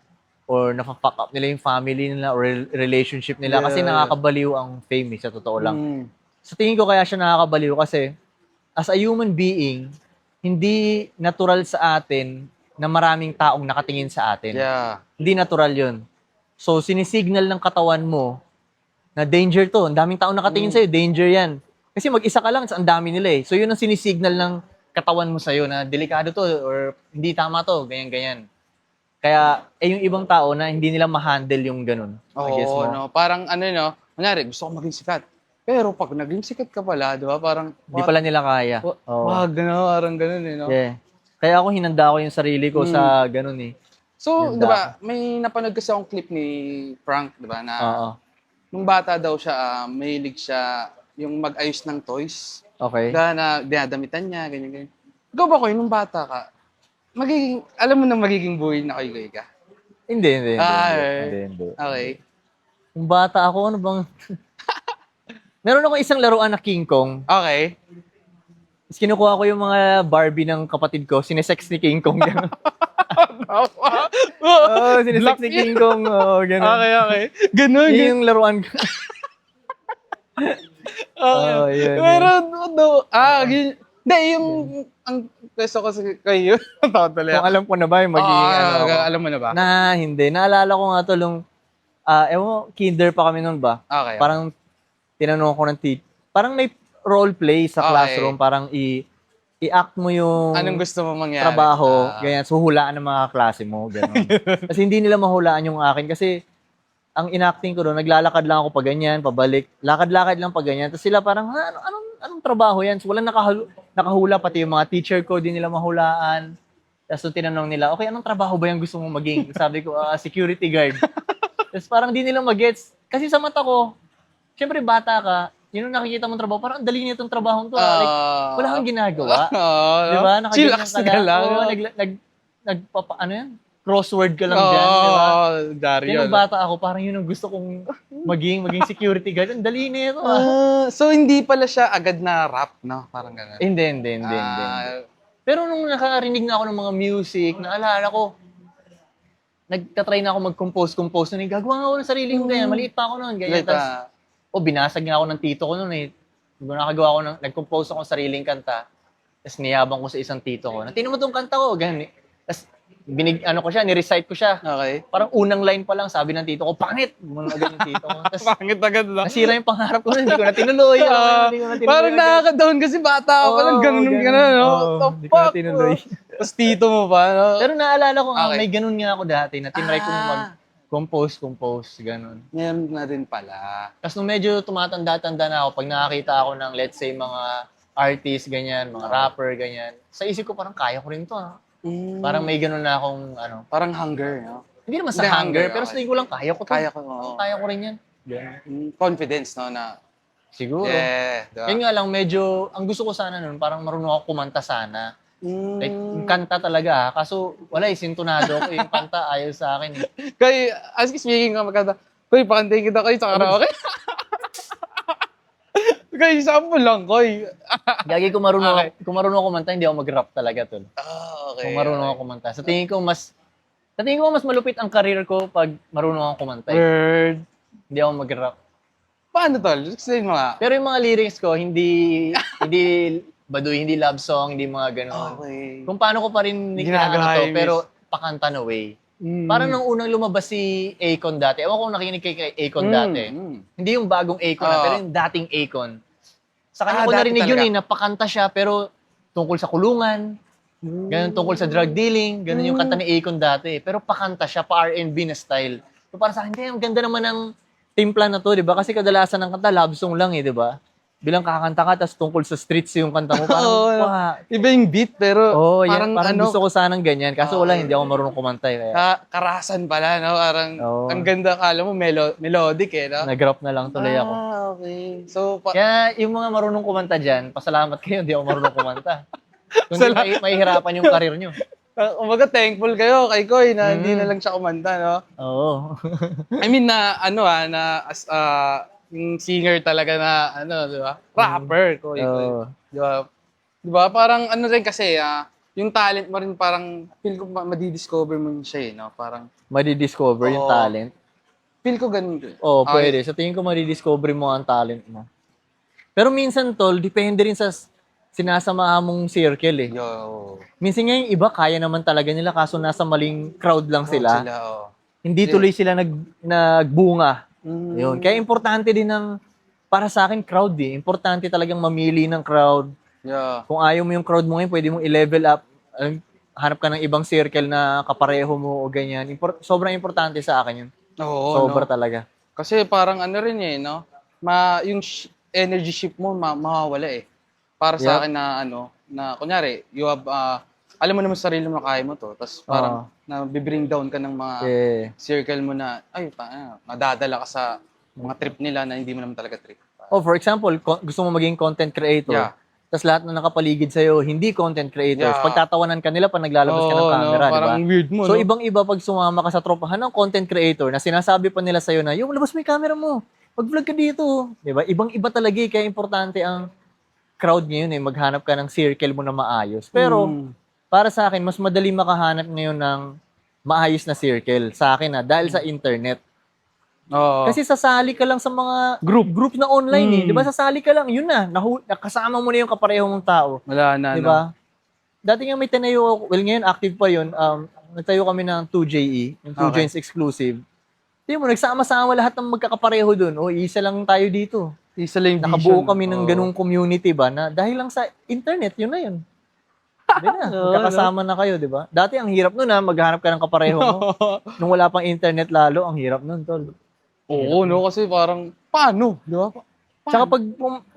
Or nafa-fuck up nila yung family nila or relationship nila kasi nakakabaliw ang fame sa totoo lang. sa tingin ko kaya siya nakakabaliw kasi as a human being, hindi natural sa atin na maraming taong nakatingin sa atin. Yeah. Hindi natural yun. So, sinisignal ng katawan mo na danger to. Ang daming taong nakatingin sa'yo, danger yan. Kasi mag-isa ka lang, ang dami nila eh. So, yun ang sinisignal ng katawan mo sa'yo na delikado to or hindi tama to, ganyan-ganyan. Kaya, yung ibang tao na hindi nila ma-handle yung ganun. I guess Oo, mo. no? Parang ano, no? Kunyari, gusto ko maging sikat. Pero pag naging sikat ka pala, di ba? Parang, Hindi pala nila kaya. Oo. wag, no? Parang ganun eh, no? Yeah. Kaya ako hinanda ko yung sarili ko sa ganun eh. So, Ganda. di ba, may napanood kasi akong clip ni Frank, di ba, na Oo. nung bata daw siya, mahilig siya yung mag-ayos ng toys. Okay. Na dinadamitan niya, ganyan-ganyan. Ikaw ba, Koy, nung bata ka, alam mo na magiging buhay na Koy ka? Hindi. Ay. Hindi. Okay. Kung bata ako, ano bang... Meron ako isang laruan na King Kong. Okay. Tapos kinukuha ko yung mga Barbie ng kapatid ko, sinesex ni King Kong. Gano'n. Oo, sinesex ni King Kong. Oo, gano'n. Okay. Ganun. Yun yung laruan ko. Okay. Oh, yun. Meron daw. Hindi, yung, ang peso ko kayo, totally. Kung alam ko na ba yung magiging ano ako. Alam mo na ba? Hindi. Naalala ko nga to ewan mo, kinder pa kami nun ba? Okay. Parang tinanong ko ng parang may role play sa Okay. classroom, parang i-act mo yung Anong gusto mo mangyari? trabaho, ganyan, so hulaan ng mga klase mo, gano'n. Kasi hindi nila mahulaan yung akin kasi ang inacting ko doon, naglalakad lang ako pa ganyan, pabalik, lakad-lakad lang pa ganyan. Tapos sila parang, anong trabaho yan? So walang nakahula, pati yung mga teacher ko, di nila mahulaan. Tapos so, tinanong nila, okay, anong trabaho ba yung gusto mong maging? Sabi ko, security guard. Tapos parang di nila magets. Kasi sa mata ko, syempre bata ka, yun ang nakikita mong trabaho, parang ang dali niya itong trabaho to. Like, wala kang ginagawa. Di ba? Chillax ka lang. Oo, ano yan? Crossword ka lang dyan, di ba? Dario. Kaya nung bata ako, parang yun ang gusto kong maging security guard. Ang dali na ito. So, hindi pala siya agad na rap, no? Parang gano'n. Hindi. Pero nung nakarinig na ako ng mga music, naalala ko, nagtatry na ako mag-compose. Gagawa nga ako ng sarili ko ganyan. Maliit pa ako noon. Ganyan. Tapos, binasag nga ako ng tito ko noon eh. Nakagawa ako nag-compose ako ng sariling kanta. Tapos niyabang ko sa isang tito ko. Tingnan mo tong kanta ko. Ganyan. Tapos, ni-recite ko siya. Okay. Parang unang line pa lang, sabi ng tito ko, pangit! Gumano agad yung tito ko. Tapos, Pangit agad na. nasira yung pangarap ko, hindi ko na tinuloy. Parang nakaka-down kasi bata ka pa lang, ganun ka na, no? Hindi ko na tinuloy. Tapos tito mo pa, no? Pero naalala ko nga, Okay. may ganun nga ako dati, na tinry kong mag-compose, ganun. Ngayon na rin pala. Tapos nung medyo tumatanda-tanda na ako, pag nakakita ako ng, let's say, mga artist, ganyan, mga rapper, ganyan, sa isip ko parang kaya ko rin to, ha? Parang may ganun na akong, Parang hunger, no? hindi naman sa Hindi, hunger, hunger, pero sa okay. tingin ko lang, kaya ko to. Kaya ko, oo. Kaya ko rin yan. Confidence, no? Na, Siguro. yeah, diba? Yun nga lang, medyo, ang gusto ko sana nun, parang marunong ako kumanta sana. Like, yung kanta talaga, ha? Kaso, wala eh, sintonado ako. Yung kanta, ayaw sa akin eh. Kay, as speaking ka magkanta, Koy, pakantayin kita kayo sa karaoke. Kay, sample lang, Koy. Gagi, kung marunong ako kumanta, hindi ako mag-rap talaga, tol. Okay. Kung marunong ako kumanta. Sa tingin ko, mas malupit ang career ko pag marunong ako kumanta. Word. Hindi ako mag-rap. Paano, tol? Explain mo nga. Pero yung mga lyrics ko, hindi baduy, hindi love song, hindi mga ganun. Okay. Kung paano ko pa rin Ginagawa to, yung pero pakanta na way. Parang nung unang lumabas si Akon dati, ewan ko kung nakikinig kay Akon dati. Hindi yung bagong Akon na, pero yung dating Akon. Sa kanya ko dati narinig talaga. yun eh, napakanta siya, pero tungkol sa kulungan, ganun tungkol sa drug dealing, ganun yung kanta ni Akon dati. Pero pakanta siya, pa-R&B na style. So para sa akin, ang ganda naman ng timpla na to, di ba? Kasi kadalasan ng kanta, love song lang eh, di ba? Bilang kakanta ka, tapos tungkol sa streets yung kanta mo, parang, Iba yung beat, pero parang ano, gusto ko sanang ganyan. Kaso wala, hindi ako marunong kumanta eh. Kaya karasan pala, no? Parang, Oo. ang ganda, kala mo, melodic eh, no? nag-rap na lang tuloy ako. Okay. So, Kaya yung mga marunong kumanta dyan, pasalamat kayo, hindi ako marunong kumanta. Kundi mahihirapan yung karir nyo. umaga thankful kayo kay Koy na hindi na lang siya kumanta, no? Oo. I mean, na, as yung singer talaga na, di ba? Rapper, Koy. Oo. Di ba? Di ba? Parang ano rin kasi, yung talent mo rin parang, feel ko madidiscover mo yun siya, no? Parang, Madidiscover yung Oo. talent. feel ko ganun. Oo, pwede. Sa tingin ko madidiscover mo ang talent mo. Pero minsan, tol, depende rin sa sinasamahan mong circle eh. Yo. Minsan nga yung iba, kaya naman talaga nila kaso nasa maling crowd lang sila. Hindi Hindi. tuloy sila nagbunga. Mm. Yun. Kaya importante din para sa akin, crowd eh. Importante talagang mamili ng crowd. Yeah. Kung ayaw mo yung crowd mo ngayon, pwede mong i-level up. Hanap ka ng ibang circle na kapareho mo o ganyan. Sobrang importante sa akin yun. Oo, Sobra no? talaga. Kasi parang ano rin eh, no? Yung energy shift mo mawawala eh. Para sa akin na ano, na kunyari, you have, alam mo naman sa sarili mo na kaya mo to. Tapos parang bring down ka ng mga circle mo na, madadala ka sa mga trip nila na hindi mo naman talaga trip. For example, gusto mo maging content creator. Yeah. Tapos lahat na nakapaligid sa'yo, hindi content creators. Yeah. Pagtatawanan ka nila pag naglalabas ka ng camera, no? di ba? Parang weird mo, So, no? ibang-iba pag sumama ka sa tropahan ng content creator na sinasabi pa nila sa'yo na, yung labas mo yung camera mo, mag-vlog ka dito. Di ba? Ibang-iba talaga eh, kaya importante ang crowd ngayon eh, maghanap ka ng circle mo na maayos. Pero, para sa akin, mas madali makahanap ngayon ng maayos na circle sa akin dahil sa internet. Kasi sasali ka lang sa mga group na online eh. Di ba? Sasali ka lang, yun na. Nakasama mo na yung kapareho mong tao. Wala na, di ba? Dati nga may tinayo, ngayon active pa yun. Nagtayo kami ng 2JE, yung 2 Joints exclusive. Di mo, nagsama-sama lahat ng magkakapareho dun. Isa lang tayo dito. Isa lang vision. Nakabuo kami ng ganung community ba na dahil lang sa internet, yun na yun. Di na, magkakasama na kayo, di ba? Dati ang hirap nun maghanap ka ng kapareho mo. Nung wala pang internet lalo, ang hirap nun, tol. Oo, no? Kasi parang, paano? Di ba? Tsaka pag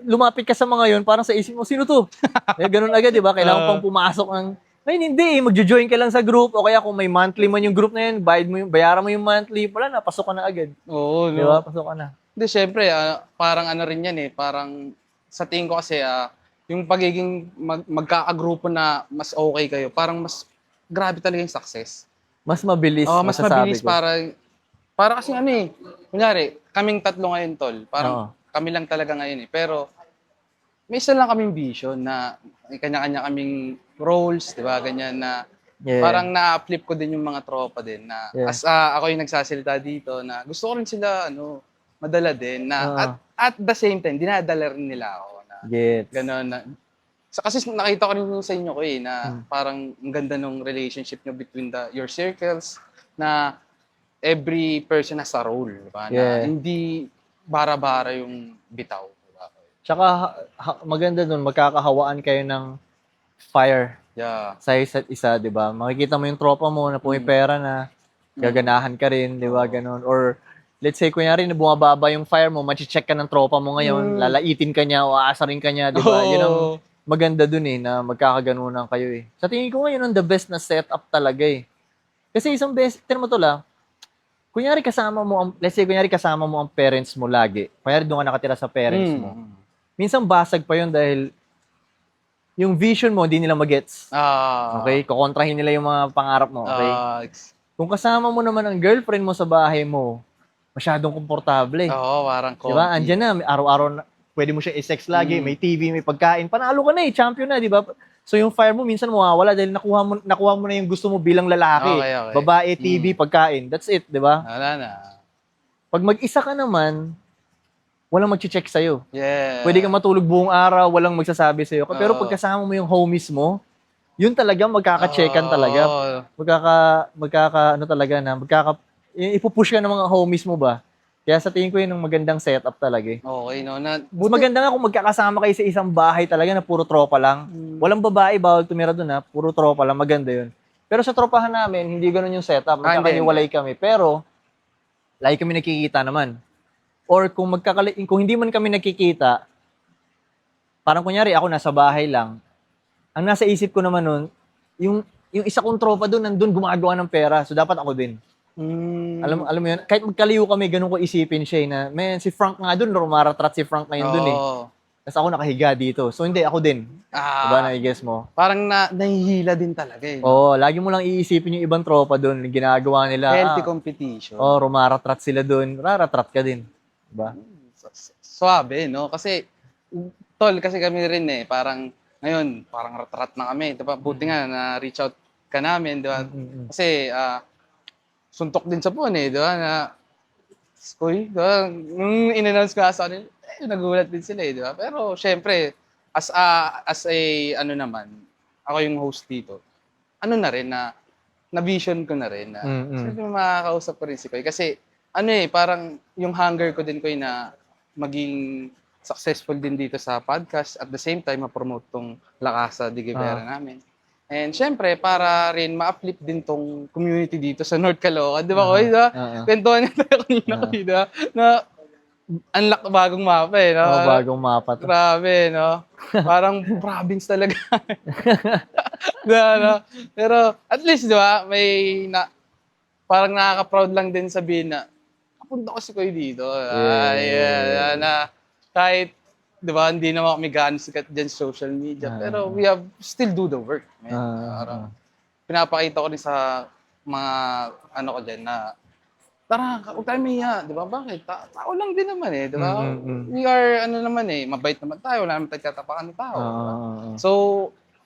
lumapit ka sa mga yun, parang sa isip mo, sino to? Ganun agad, di ba? Kailangan pang pumasok ng... Ngayon, hindi eh. Magjo-join ka lang sa group o kaya kung may monthly man yung group na yun, bayaran mo yung monthly, wala na, pasok ka na agad. Oo, no? Di ba? Pasok ka na. Hindi, syempre, parang ano rin yan eh. Parang, sa tingin ko kasi, yung pagiging magkakagrupo na mas okay kayo, parang mas grabe talaga yung success. Mas mabilis, mas mabilis ko. Para kasi ano eh, kunyari, kaming tatlo ngayon, tol. Parang kami lang talaga ngayon eh. Pero, may isa lang kaming vision na may kanya-kanya kaming roles, di ba? Ganyan na parang na-flip ko din yung mga tropa din na as ako yung nagsasalita dito na gusto ko rin sila madala din na at the same time, dinadala rin nila ako na gano'n na. Kasi nakita ko rin sa inyo ko eh na parang ang ganda ng relationship nyo between your circles na every person has a role, diba? Na hindi bara-bara yung bitaw. Diba? Tsaka maganda dun, magkakahawaan kayo ng fire sa isa't isa, di ba? Makikita mo yung tropa mo na pumipera na, gaganahan ka rin, di ba? Ganon. Or let's say, kunyari na bumababa yung fire mo, machi-check ka ng tropa mo ngayon, lalaitin ka niya o aasarin ka niya, di ba? Yun ang maganda dun eh, na magkakaganunan kayo eh. Sa tingin ko ngayon, ang the best na setup talaga eh. Kasi isang best, tignan mo to lang, kunyari kasama mo ang parents mo lagi. Kunyari doon ka nakatira sa parents mo. Minsan basag pa yun dahil yung vision mo, hindi nila magets. Okay? Kukontrahin nila yung mga pangarap mo. Okay? Kung kasama mo naman ang girlfriend mo sa bahay mo, masyadong komportable. Parang comfy. Diba? Andyan na, araw-araw, pwede mo siya i-sex lagi, may TV, may pagkain. Panalo ka na champion na, di ba? So yung fire mo minsan mawawala dahil nakuha mo na yung gusto mo bilang lalaki. Okay. Babae, TV, pagkain. That's it, di ba? Wala na. Pag mag-isa ka naman, walang mag-check sa'yo. Yeah. Pwede kang matulog buong araw, walang magsasabi sa'yo. Pero pag kasama mo yung homies mo, yun talaga magkaka-checkan talaga. Ipupush ka ng mga homies mo ba? Kaya sa tingin ko yun ang magandang setup talaga eh. Okay, no? Maganda nga kung magkakasama kayo sa isang bahay talaga na puro tropa lang. Walang babae, bawal tumira doon puro tropa lang, maganda yun. Pero sa tropahan namin, hindi ganun yung setup. Magkakaniwalay kami. Pero, lagi kami nakikita naman. Or kung hindi man kami nakikita, parang kunyari ako nasa bahay lang, ang nasa isip ko naman nun, yung isa kong tropa doon, nandun gumagawa ng pera. So, dapat ako din. Alam mo yun, kahit magkaliw kami, ganun ko isipin siya na, man, si Frank nga doon, rumaratrat si Frank ngayon doon eh. Tapos ako nakahiga dito. So hindi, ako din. Diba, na-guess mo? Parang nahihila din talaga eh. Lagi mo lang iisipin yung ibang tropa doon, ginagawa nila. Healthy competition. Rumaratrat sila doon, raratrat ka din. Diba? Suabe, no? Kasi, tol, kasi kami rin eh, parang, ngayon, parang ratrat na kami. Diba? Buti nga, na-reach out ka namin, diba? Kasi, suntok din sa phone eh, di ba? Na, Skoy, di ba? Nung in-announce ko sa kanila, nagulat din sila di ba? Pero syempre, as a ano naman, ako yung host dito, ano na rin na vision ko na rin na syempre makakausap ko rin si Koy. Kasi parang yung hunger ko din Koy na maging successful din dito sa podcast at the same time ma-promote tong La Casa de Guevara namin. And syempre, para rin ma-uplift din tong community dito sa North Caloocan. Di ba, Koy? Kwentuhan niya tayo kanina, Koy, na unlock bagong mapa no? Bagong mapa to. Grabe, no? Parang province talaga. No? Pero at least, di ba, parang nakaka-proud lang din sabihin na napunta ko si Koy dito. Na kahit, di ba, hindi naman kami gaano sikat dyan sa social media. Pero we have still do the work. Parang pinapakita ko rin sa mga ko dyan na tara, huwag tayo mahiya, di ba? Bakit? Tao lang din naman di ba? We are, mabait naman tayo, wala naman tayo tatapakan ng tao. So,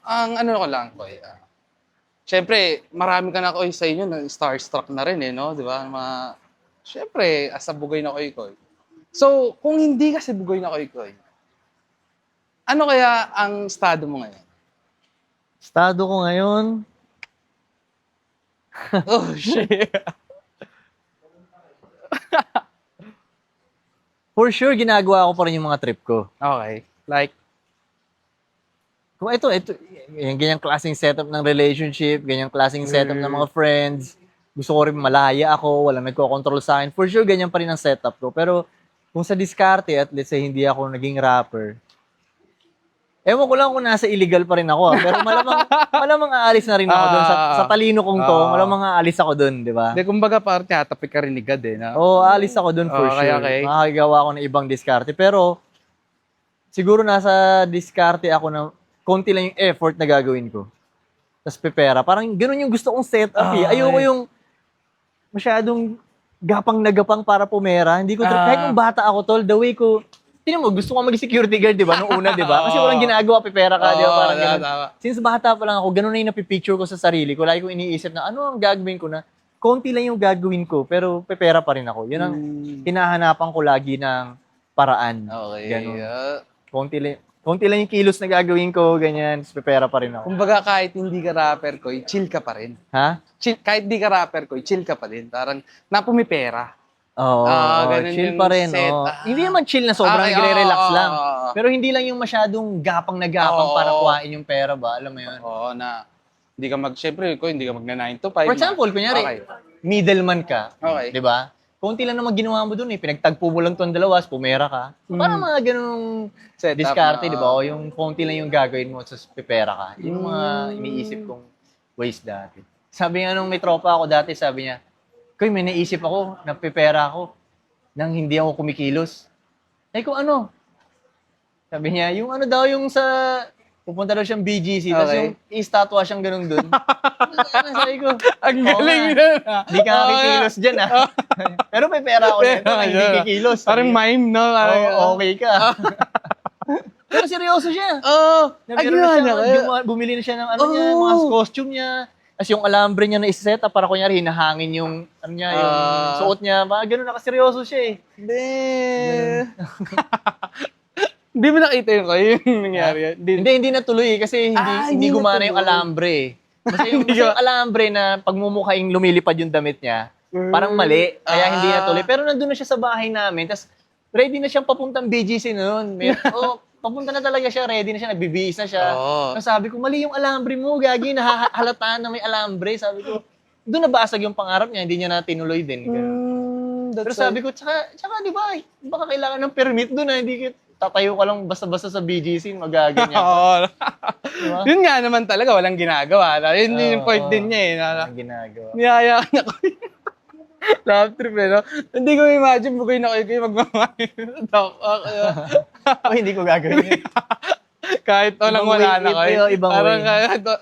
ang ko lang, Koy, syempre, marami ka na Koy sa inyo na starstruck na rin no? Di ba? Syempre, as a Bugoy na Koy. So, kung hindi kasi Bugoy na Koy, ano kaya ang estado mo ngayon? Estado ko ngayon? Oh, shit. For sure, ginagawa ko pa rin yung mga trip ko. Okay. Like? Kung ito, yung ganyang klaseng setup ng relationship, ganyang klaseng setup ng mga friends, gusto ko rin malaya ako, walang nagko-control sa akin. For sure, ganyan pa rin ang setup ko. Pero kung sa diskarte at let's say hindi ako naging rapper, ewan ko lang kung nasa illegal pa rin ako. Pero malamang aalis na rin ako doon. Sa talino kong to, malamang aalis ako doon, di ba? Hindi, kumbaga parang tinatapik ka rin ni God Oo, aalis ako doon for sure. Okay. Makakagawa ako ng ibang diskarte. Pero, siguro nasa diskarte ako na konti lang yung effort na gagawin ko. Tapos pepera. Parang ganun yung gusto kong setup Ayoko yung masyadong gapang na gapang para pumera. Hindi ko, kahit nung bata ako, tol, the way ko, tingnan mo, gusto ko maging security guard, di ba? Nung una, di ba? Kasi walang ginagawa, pipera ka, di ba? Parang ganun. Since bata pa lang ako, ganun na yung napipicture ko sa sarili ko. Lagi ko iniisip na, ano ang gagawin ko na? Konti lang yung gagawin ko, pero pipera pa rin ako. Yun ang hinahanapan ko lagi ng paraan. Okay. Ganun. Konti lang yung kilos na gagawin ko, ganyan. Pipera pa rin ako. Kumbaga, kahit hindi ka rapper, Koy, chill ka pa rin. Ha? Kahit hindi ka rapper, Koy, chill ka pa din. Parang napumipera. Oo, chill pa rin. Hindi naman chill na sobrang nagre-relax lang. Pero hindi lang yung masyadong gapang na gapang para kuhain yung pera ba? Alam mo yun? Oo, na hindi ka syempre, hindi ka magna 9 to 5. For example, kunyari, middleman ka. Okay. Di ba? Konti lang naman ginawa mo dun pinagtagpo mo lang tong dalawas, pumera ka. Parang mga ganung diskarte, di ba? O yung konti lang yung gagawin mo, tapos pipera ka. Yun yung mga iniisip kong ways dati. Sabi nga nung may tropa ako dati, sabi niya, Koy, may naisip ako, napipera ako, nang hindi ako kumikilos. Ay, kung ano? Sabi niya, yung ano daw, yung sa, pupunta daw siyang BGC, tapos yung istatwa siyang ganun dun. Sabi ko, ang galing na. Hindi ka kikilos dyan, Pero may pera ako nito, hindi kikilos. Parang mime, no? Okay ka. Pero seryoso siya. Bumili na siya ng mga costume niya. As yung alambre niya na isa-set up para kunyari hinahangin yung yung suot niya, gano'n nakaseryoso siya Hindi. Hindi mo nakita yung nangyari. Hindi natuloy kasi hindi gumana yung alambre. Basta yung alambre na pagmumukhaing lumilipad yung damit niya, parang mali, kaya hindi natuloy. Pero nandun na siya sa bahay namin, tas ready na siyang papuntang BGC noon. Papunta na talaga siya, ready na siya, nagbibihis na siya. Sabi ko, mali yung alambre mo, gagi, nahahalataan na may alambre. Sabi ko, doon nabasag yung pangarap niya, hindi niya na tinuloy din. Pero sabi ko, tsaka di ba, baka kailangan ng permit doon hindi tatayo ka lang basta-basta sa BGC, magaganyan. Diba? Yun nga naman talaga, walang ginagawa. Yun yung point din niya Walang ginagawa. Niyaya ka na ko. Love trip no? Hindi ko imagine bugoy na kayo magmamahin. Hindi ko gagawin yun. Kahit walang wala na kayo. Parang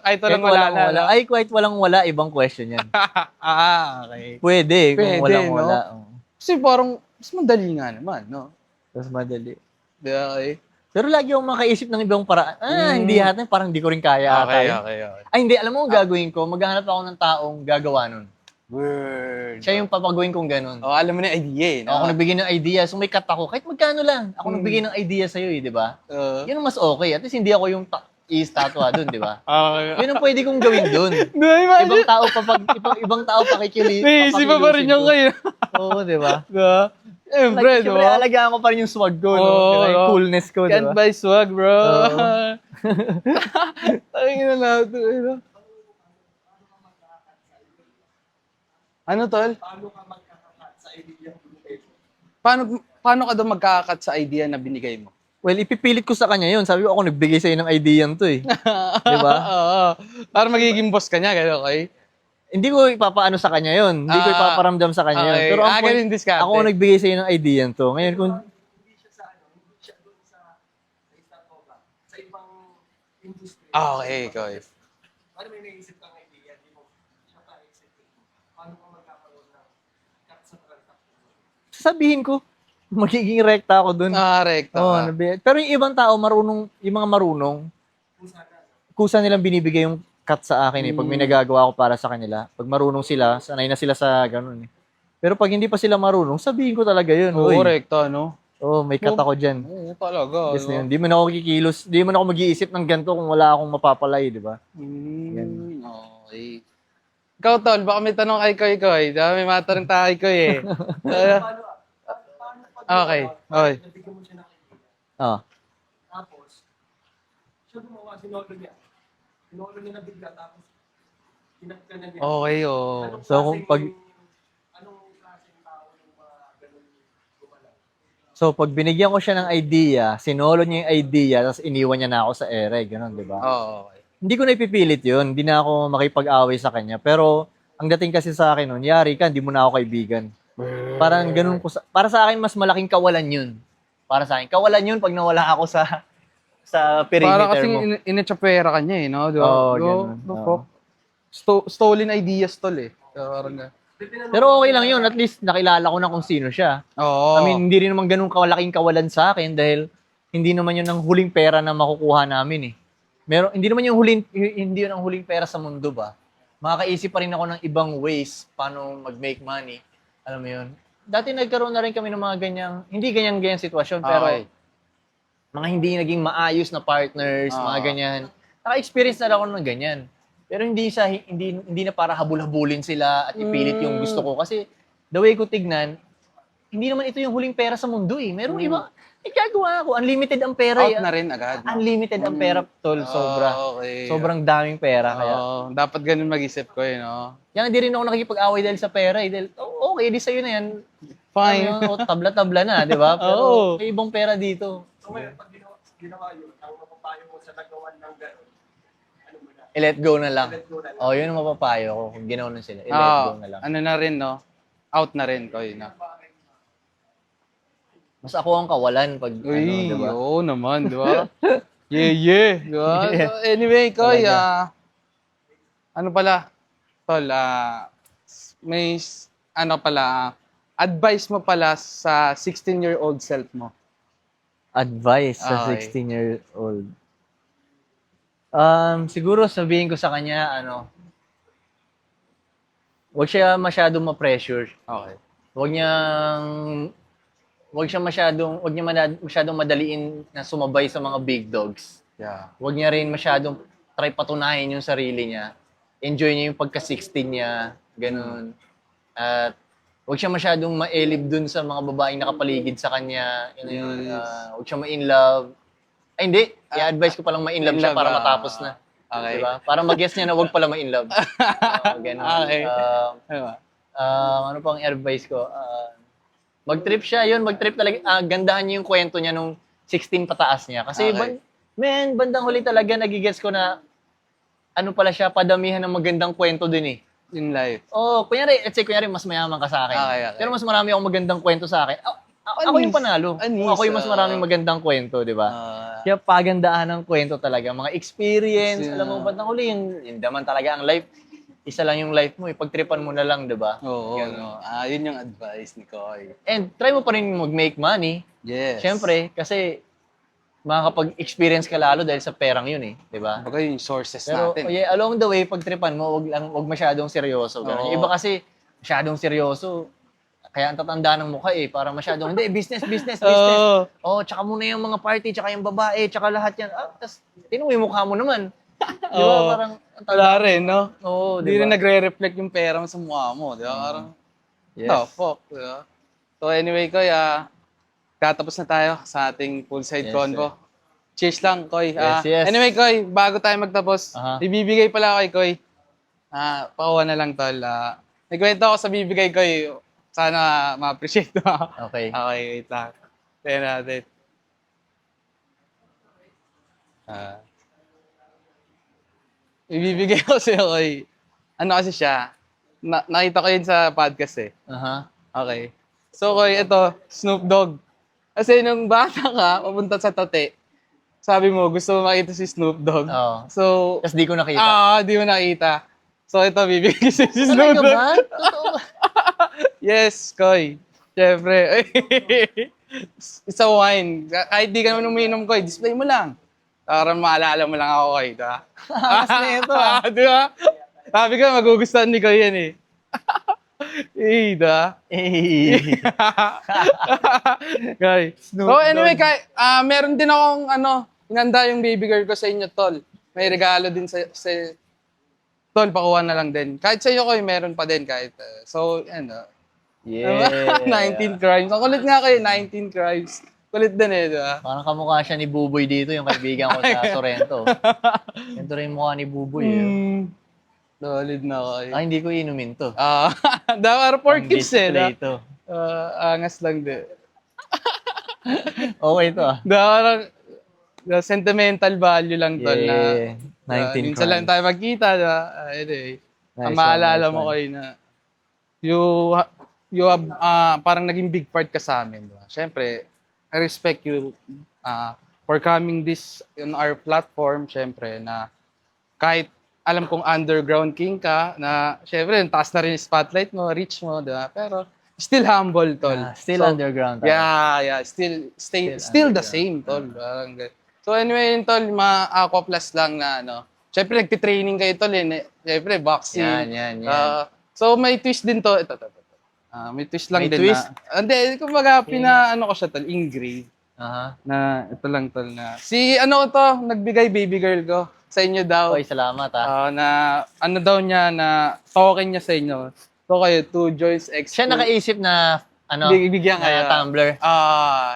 kahit walang wala na. Ay, kahit walang wala, ibang question yan. Okay. Pwede, kung walang wala. Kasi parang, mas madali nga naman, no? Mas madali. Okay. Pero lagi akong makaisip ng ibang paraan. Hindi yata, parang hindi ko rin kaya. Okay. Ay, hindi, alam mo ang gagawin ko, maghahanap ako ng taong gagawa nun. Word. Siya yung papagawin kong ganun. Oh, alam mo na yung idea eh. Ako nagbigay ng idea, so may cut ako. Kahit magkano lang, ako nagbigay ng idea sa'yo eh, di ba? Yun ang mas okay. At least hindi ako yung i-statwa dun, di ba? Yun ang pwede kong gawin dun. Ibang tao ibang tao pakikili. Naisip pa rin yung kayo. Oo, di ba? Siyempre, Siyempre, alagaan ko pa rin yung swag ko, no? Diba? Yung coolness ko, di Can't ba? buy swag, bro. Tangin na natin. Ano, tol? Paano ka daw magkakakat sa idea na binigay mo? Well, ipipilit ko sa kanya yun. Sabi ko, ako nagbigay sa'yo ng idea to eh. Di ba? Oo. Para magiging boss ka niya, gano'n, okay? Hindi ko ipapaano sa kanya yun. Hindi ko ipaparamdam sa kanya yun. Okay. Pero ang point, ganun diskarte. ako ang nagbigay sa'yo ng idea to. Ngayon, kung Okay, ikaw eh. Ano may naisip kang idea? Di mo siya pa isip. Paano ka magkakaroon ng cut sa transaction? sasabihin ko, magiging rekta ako dun. Rekta Oo, ka. pero yung ibang tao, marunong, yung mga marunong, kusa nilang binibigay yung cut sa akin eh. Pag may nagagawa ko para sa kanila. Pag marunong sila, sanay na sila sa ganun eh. Pero pag hindi pa sila marunong, sabihin ko talaga yun. Oo, Uy, rekta, no? may cut ako dyan. Oo, talaga. Yes na yun. Di mo na ako kikilos, di mo na ako mag-iisip ng ganito kung wala akong mapapalay, di ba? Okay. Ikaw, tol, baka may tanong kay Koy Koy. May matanong tayo kay Koy eh. Okay. Okay. Nabigyan mo siya ng idea. Ah. Tapos, siya gumawa, sinolo niya. Sinolo niya na bigla, tapos kinapka na niya. Okay, oh. Anong So, kung pag- anong klaseng tao yung mga ganun gumalaw? So, pag binigyan ko siya ng idea, sinolo niya yung idea, tapos iniwan niya na ako sa ere, gano'n, di ba? Oo, okay. Hindi ko na ipipilit yun. Hindi na ako makipag-away sa kanya. Pero, ang dating kasi sa akin nun, yari ka, hindi mo na ako kaibigan. Parang ganun ko para sa akin, mas malaking kawalan yun. Para sa akin. Kawalan yun pag nawala ako sa Para perimeter kasing mo. inechapera ka niya eh, no? Di ba? Oo, ganun. Fuck? Stolen ideas, tol eh. Parang Pero okay lang yun. At least nakilala ko na kung sino siya. Oo. I mean, hindi rin naman ganun kalaking kawalan sa akin dahil hindi naman yun ang huling pera na makukuha namin eh. Hindi naman hindi yun ang huling pera sa mundo ba? Makakaisip pa rin ako ng ibang ways paano mag-make money. Alam mo yun? Dati nagkaroon na rin kami ng mga hindi ganyan sitwasyon, pero Okay. mga hindi naging maayos na partners, mga ganyan. Naka-experience na lang ako ng ganyan. Pero hindi na para habul-habulin sila at ipilit yung gusto ko. Kasi the way ko tignan, hindi naman ito yung huling pera sa mundo eh. Meron iba, gagawa ako. Unlimited ang pera. Out na rin agad. No? Unlimited ang pera, tol. Sobra. Okay. Sobrang daming pera. Kaya, Dapat ganun mag-isip ko eh, no? yan, hindi rin ako nakikipag-away dahil sa pera. Dahil, okay, di sa'yo na yan. Fine. Ano, tabla-tabla na, di ba? Pero Oo. may ibang pera dito. So ngayon, pag ginawa yun, ang mapapayo mo sa nagawan ng gano'n, ano mo na? I-let go na lang. Let go na lang. Oh, yun ang mapapayo ko kung ginawa na sila. I-let go na lang. Ano na rin, no? Out na rin, Koy, na. Mas ako ang kawalan pag, Uy, di ba? oo naman, di ba? Yeah. Di ba? Yeah. So, anyway, Koy, Talaga. ano pala, tol, may, advice mo pala sa 16-year-old self mo. Advice sa Okay. 16-year-old. Siguro sabihin ko sa kanya, huwag siya masyadong ma-pressure. Okay. Huwag niya masyadong madaliin na sumabay sa mga big dogs. Yeah. Huwag niya rin masyadong try patunayan yung sarili niya. Enjoy niya yung pagka-16 niya, ganun. At huwag siya masyadong maelib dun sa mga babaeng nakapaligid sa kanya. Yun. Huwag siya ma-inlove. Ay, hindi. I-advise ko palang ma-inlove siya para matapos na. Okay. Diba? Para mag-guess niya na huwag pala ma-inlove. Ganun. Okay. Diba? Ano pang advice ko? Mag-trip siya, mag-trip talaga. Gandahan niyo yung kwento niya nung 16 pataas niya. Kasi, Okay. bandang huli talaga, nagigets ko na, ano pala siya, padamihan ng magandang kwento din eh. In life. Let's say, mas mayaman ka sa akin. Okay. Pero mas marami akong magandang kwento sa akin. Ako yung panalo. Anis, Ako yung mas maraming magandang kwento, di ba? Kaya pagandaan ng kwento talaga. Mga experience, alam mo, bandang huli, yung daman talaga ang life. Isa lang yung life mo, pagtripan mo na lang, di ba? Oo. Ganun. No. Yun yung advice ni Koy. And try mo pa rin mag-make money. Yes. Siyempre, kasi makakapag-experience ka lalo dahil sa perang yun eh, di ba? Baga yung sources Pero natin. along the way, pagtripan mo, wag masyadong seryoso. Ganun. Oo. Yung iba kasi, masyadong seryoso. Kaya ang tatanda ng mukha eh, para masyadong, hindi, business. Oo. Oh, tsaka muna yung mga party, tsaka yung babae, tsaka lahat yan. Tapos, tingnan mo yung mukha mo naman. Di ba? Oo. Parang, ang Wala rin, no? Oo, Hindi di rin ba? nagre-reflect yung pera mo sa mukha mo, di ba? Parang, Yes. oh, fuck, di ba? So anyway, Koy, tatapos na tayo sa ating poolside Yes, convo. Cheers lang, Koy. Yes. Anyway, Koy, bago tayo magtapos, Aha. ibibigay pala kay Koy. Pakuha na lang, tol. May kwento ako sa bibigay, Koy. Sana ma-appreciate mo. Okay. Okay, wait lang. Tayo natin. Ibibigay ko sa'yo, Koy. Ano kasi siya? Nakita ko yun sa podcast eh. Aha. Okay. So, Koy, ito, Snoop Dogg. Kasi nung bata ka, papunta sa Tate, sabi mo, gusto mo makita si Snoop Dogg. Oo. So, Tapos di ko nakita. di mo nakita. So, ito, bibigay ko si Snoop Talaga Dogg. ba? Totoo ba? Yes, Koy. Siyempre. It's a wine. Kahit di ka naman uminom, Koy, display mo lang. Para maalala mo lang ako, Koy. Diba? Mas na ito Di ba? Sabi ko, magugustuhan ni Koy yan eh. Diba? Eh. Koy. Snoop So anyway, Dogg. meron din akong inanda yung baby girl ko sa inyo, Tol. May regalo din sa Tol, pakuha na lang din. Kahit sa iyo, Koy, meron pa din kahit. So, Yeah. 19 crimes. Ang kulit nga kayo, 19 crimes. Kulit din eh, di ba? Parang kamukha siya ni Buboy dito, yung kaibigan ko sa Sorrento. Ganito rin yung mukha ni Buboy. Eh. Solid na kayo. Ah, hindi ko inumin to. Dapat for kids eh. Display to. Angas lang din. Okay to ah. Dapat sentimental value lang tol na Yeah. 19 minsan lang crimes. tayo magkita, diba? Anyway, Nice ang maalala one, nice mo one. kayo na you have parang naging big part ka sa amin, diba? Siyempre, I respect you for coming this on our platform, siyempre, na kahit alam kong underground king ka, na siyempre, taas na rin yung spotlight mo, reach mo, diba? Pero, still humble, tol. Still So, underground. tayo. Yeah, still the underground. same, tol. Parang ganun. So anyway, yun, tol, mga aqua plus lang na Siyempre, nagtitraining kayo, tol, siyempre, boxing. Yan. So may twist din to. Ito. May twist lang May din twist? na. Hindi, kumbaga, ko siya, tol, engrave. Aha. Na, ito lang, tol, na. Si, nagbigay baby girl ko. Sa inyo daw. Okay, salamat ah. Na, daw niya, na token niya sa inyo. So kayo, 2 joints X. Siya nakaisip na, Bigyan na kayo. tumbler.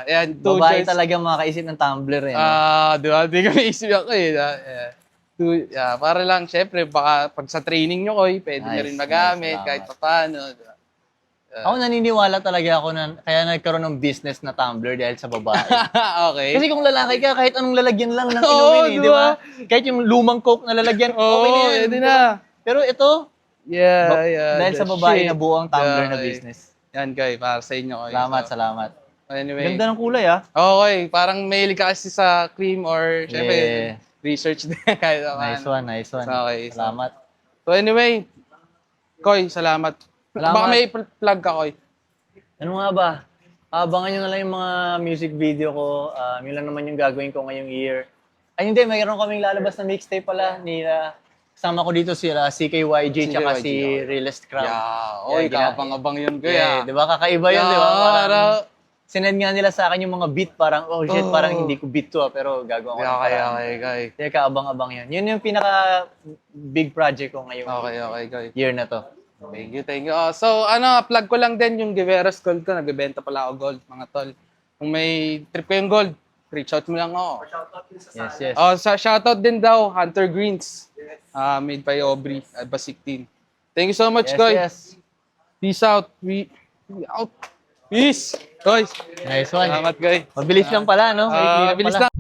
Yan, 2 Babae joints. talaga makakaisip ng tumbler eh. no? Di ba? Di kami isip ako eh. Para lang, syempre, baka pag sa training nyo, Koy, pwede nyo Nice, rin magamit nice, kahit salamat. paano. Diba? Ako naniniwala talaga ako na kaya nagkaroon ng business na tumbler dahil sa babae. Okay. Kasi kung lalaki ka, kahit anong lalagyan lang ng Oo, inumin eh, di diba? ba? Kahit yung lumang coke na lalagyan, okay na yan. pwede di na. ba? Pero ito, Yeah. dahil sa babae, nabuo ang tumbler na Okay. business. Yan, Koy, para sa inyo, Koy. Salamat. Anyway. Ganda ng kulay ah. Okay, parang mail ka kasi sa cream or, syempre, Yeah. research din kahit Nice paano. one. Okay, Salamat. So anyway, Koy, salamat. Salamat. Baka may plug ka, Koy. Ano nga ba? Abangan nyo na lang yung mga music video ko. Yun lang naman yung gagawin ko ngayong year. Ay hindi, mayroon kaming lalabas na mixtape pala ni kasama ko dito sila CKYG tsaka CKYG, si okay. Realist Crowd. Yeah, kapang-abang yun, Koy. Yeah, di ba? Kakaiba yun, di ba? Yeah, Parang sinend nga nila sa akin yung mga beat, parang, oh shit, Oh. parang hindi ko beat to pero gagawa ko ng parang. Okay. Kaya kaabang-abang yun. Yun yung pinaka big project ko ngayong Okay. year na to. Thank you. So, plug ko lang din yung Guevara's Gold ko. Nagbebenta pala ako gold, mga tol. Kung may trip ko yung gold, reach out mo lang ako. Shoutout din sa Yes. Shoutout din daw, Hunter Greens. Made by Aubrey at Basic Team. Thank you so much, Koy. Yes. Peace out. We out. Peace. Koy. Nice one. Salamat, Koy. Mabilis lang pala, no? Maikli lang Bilis pala. lang.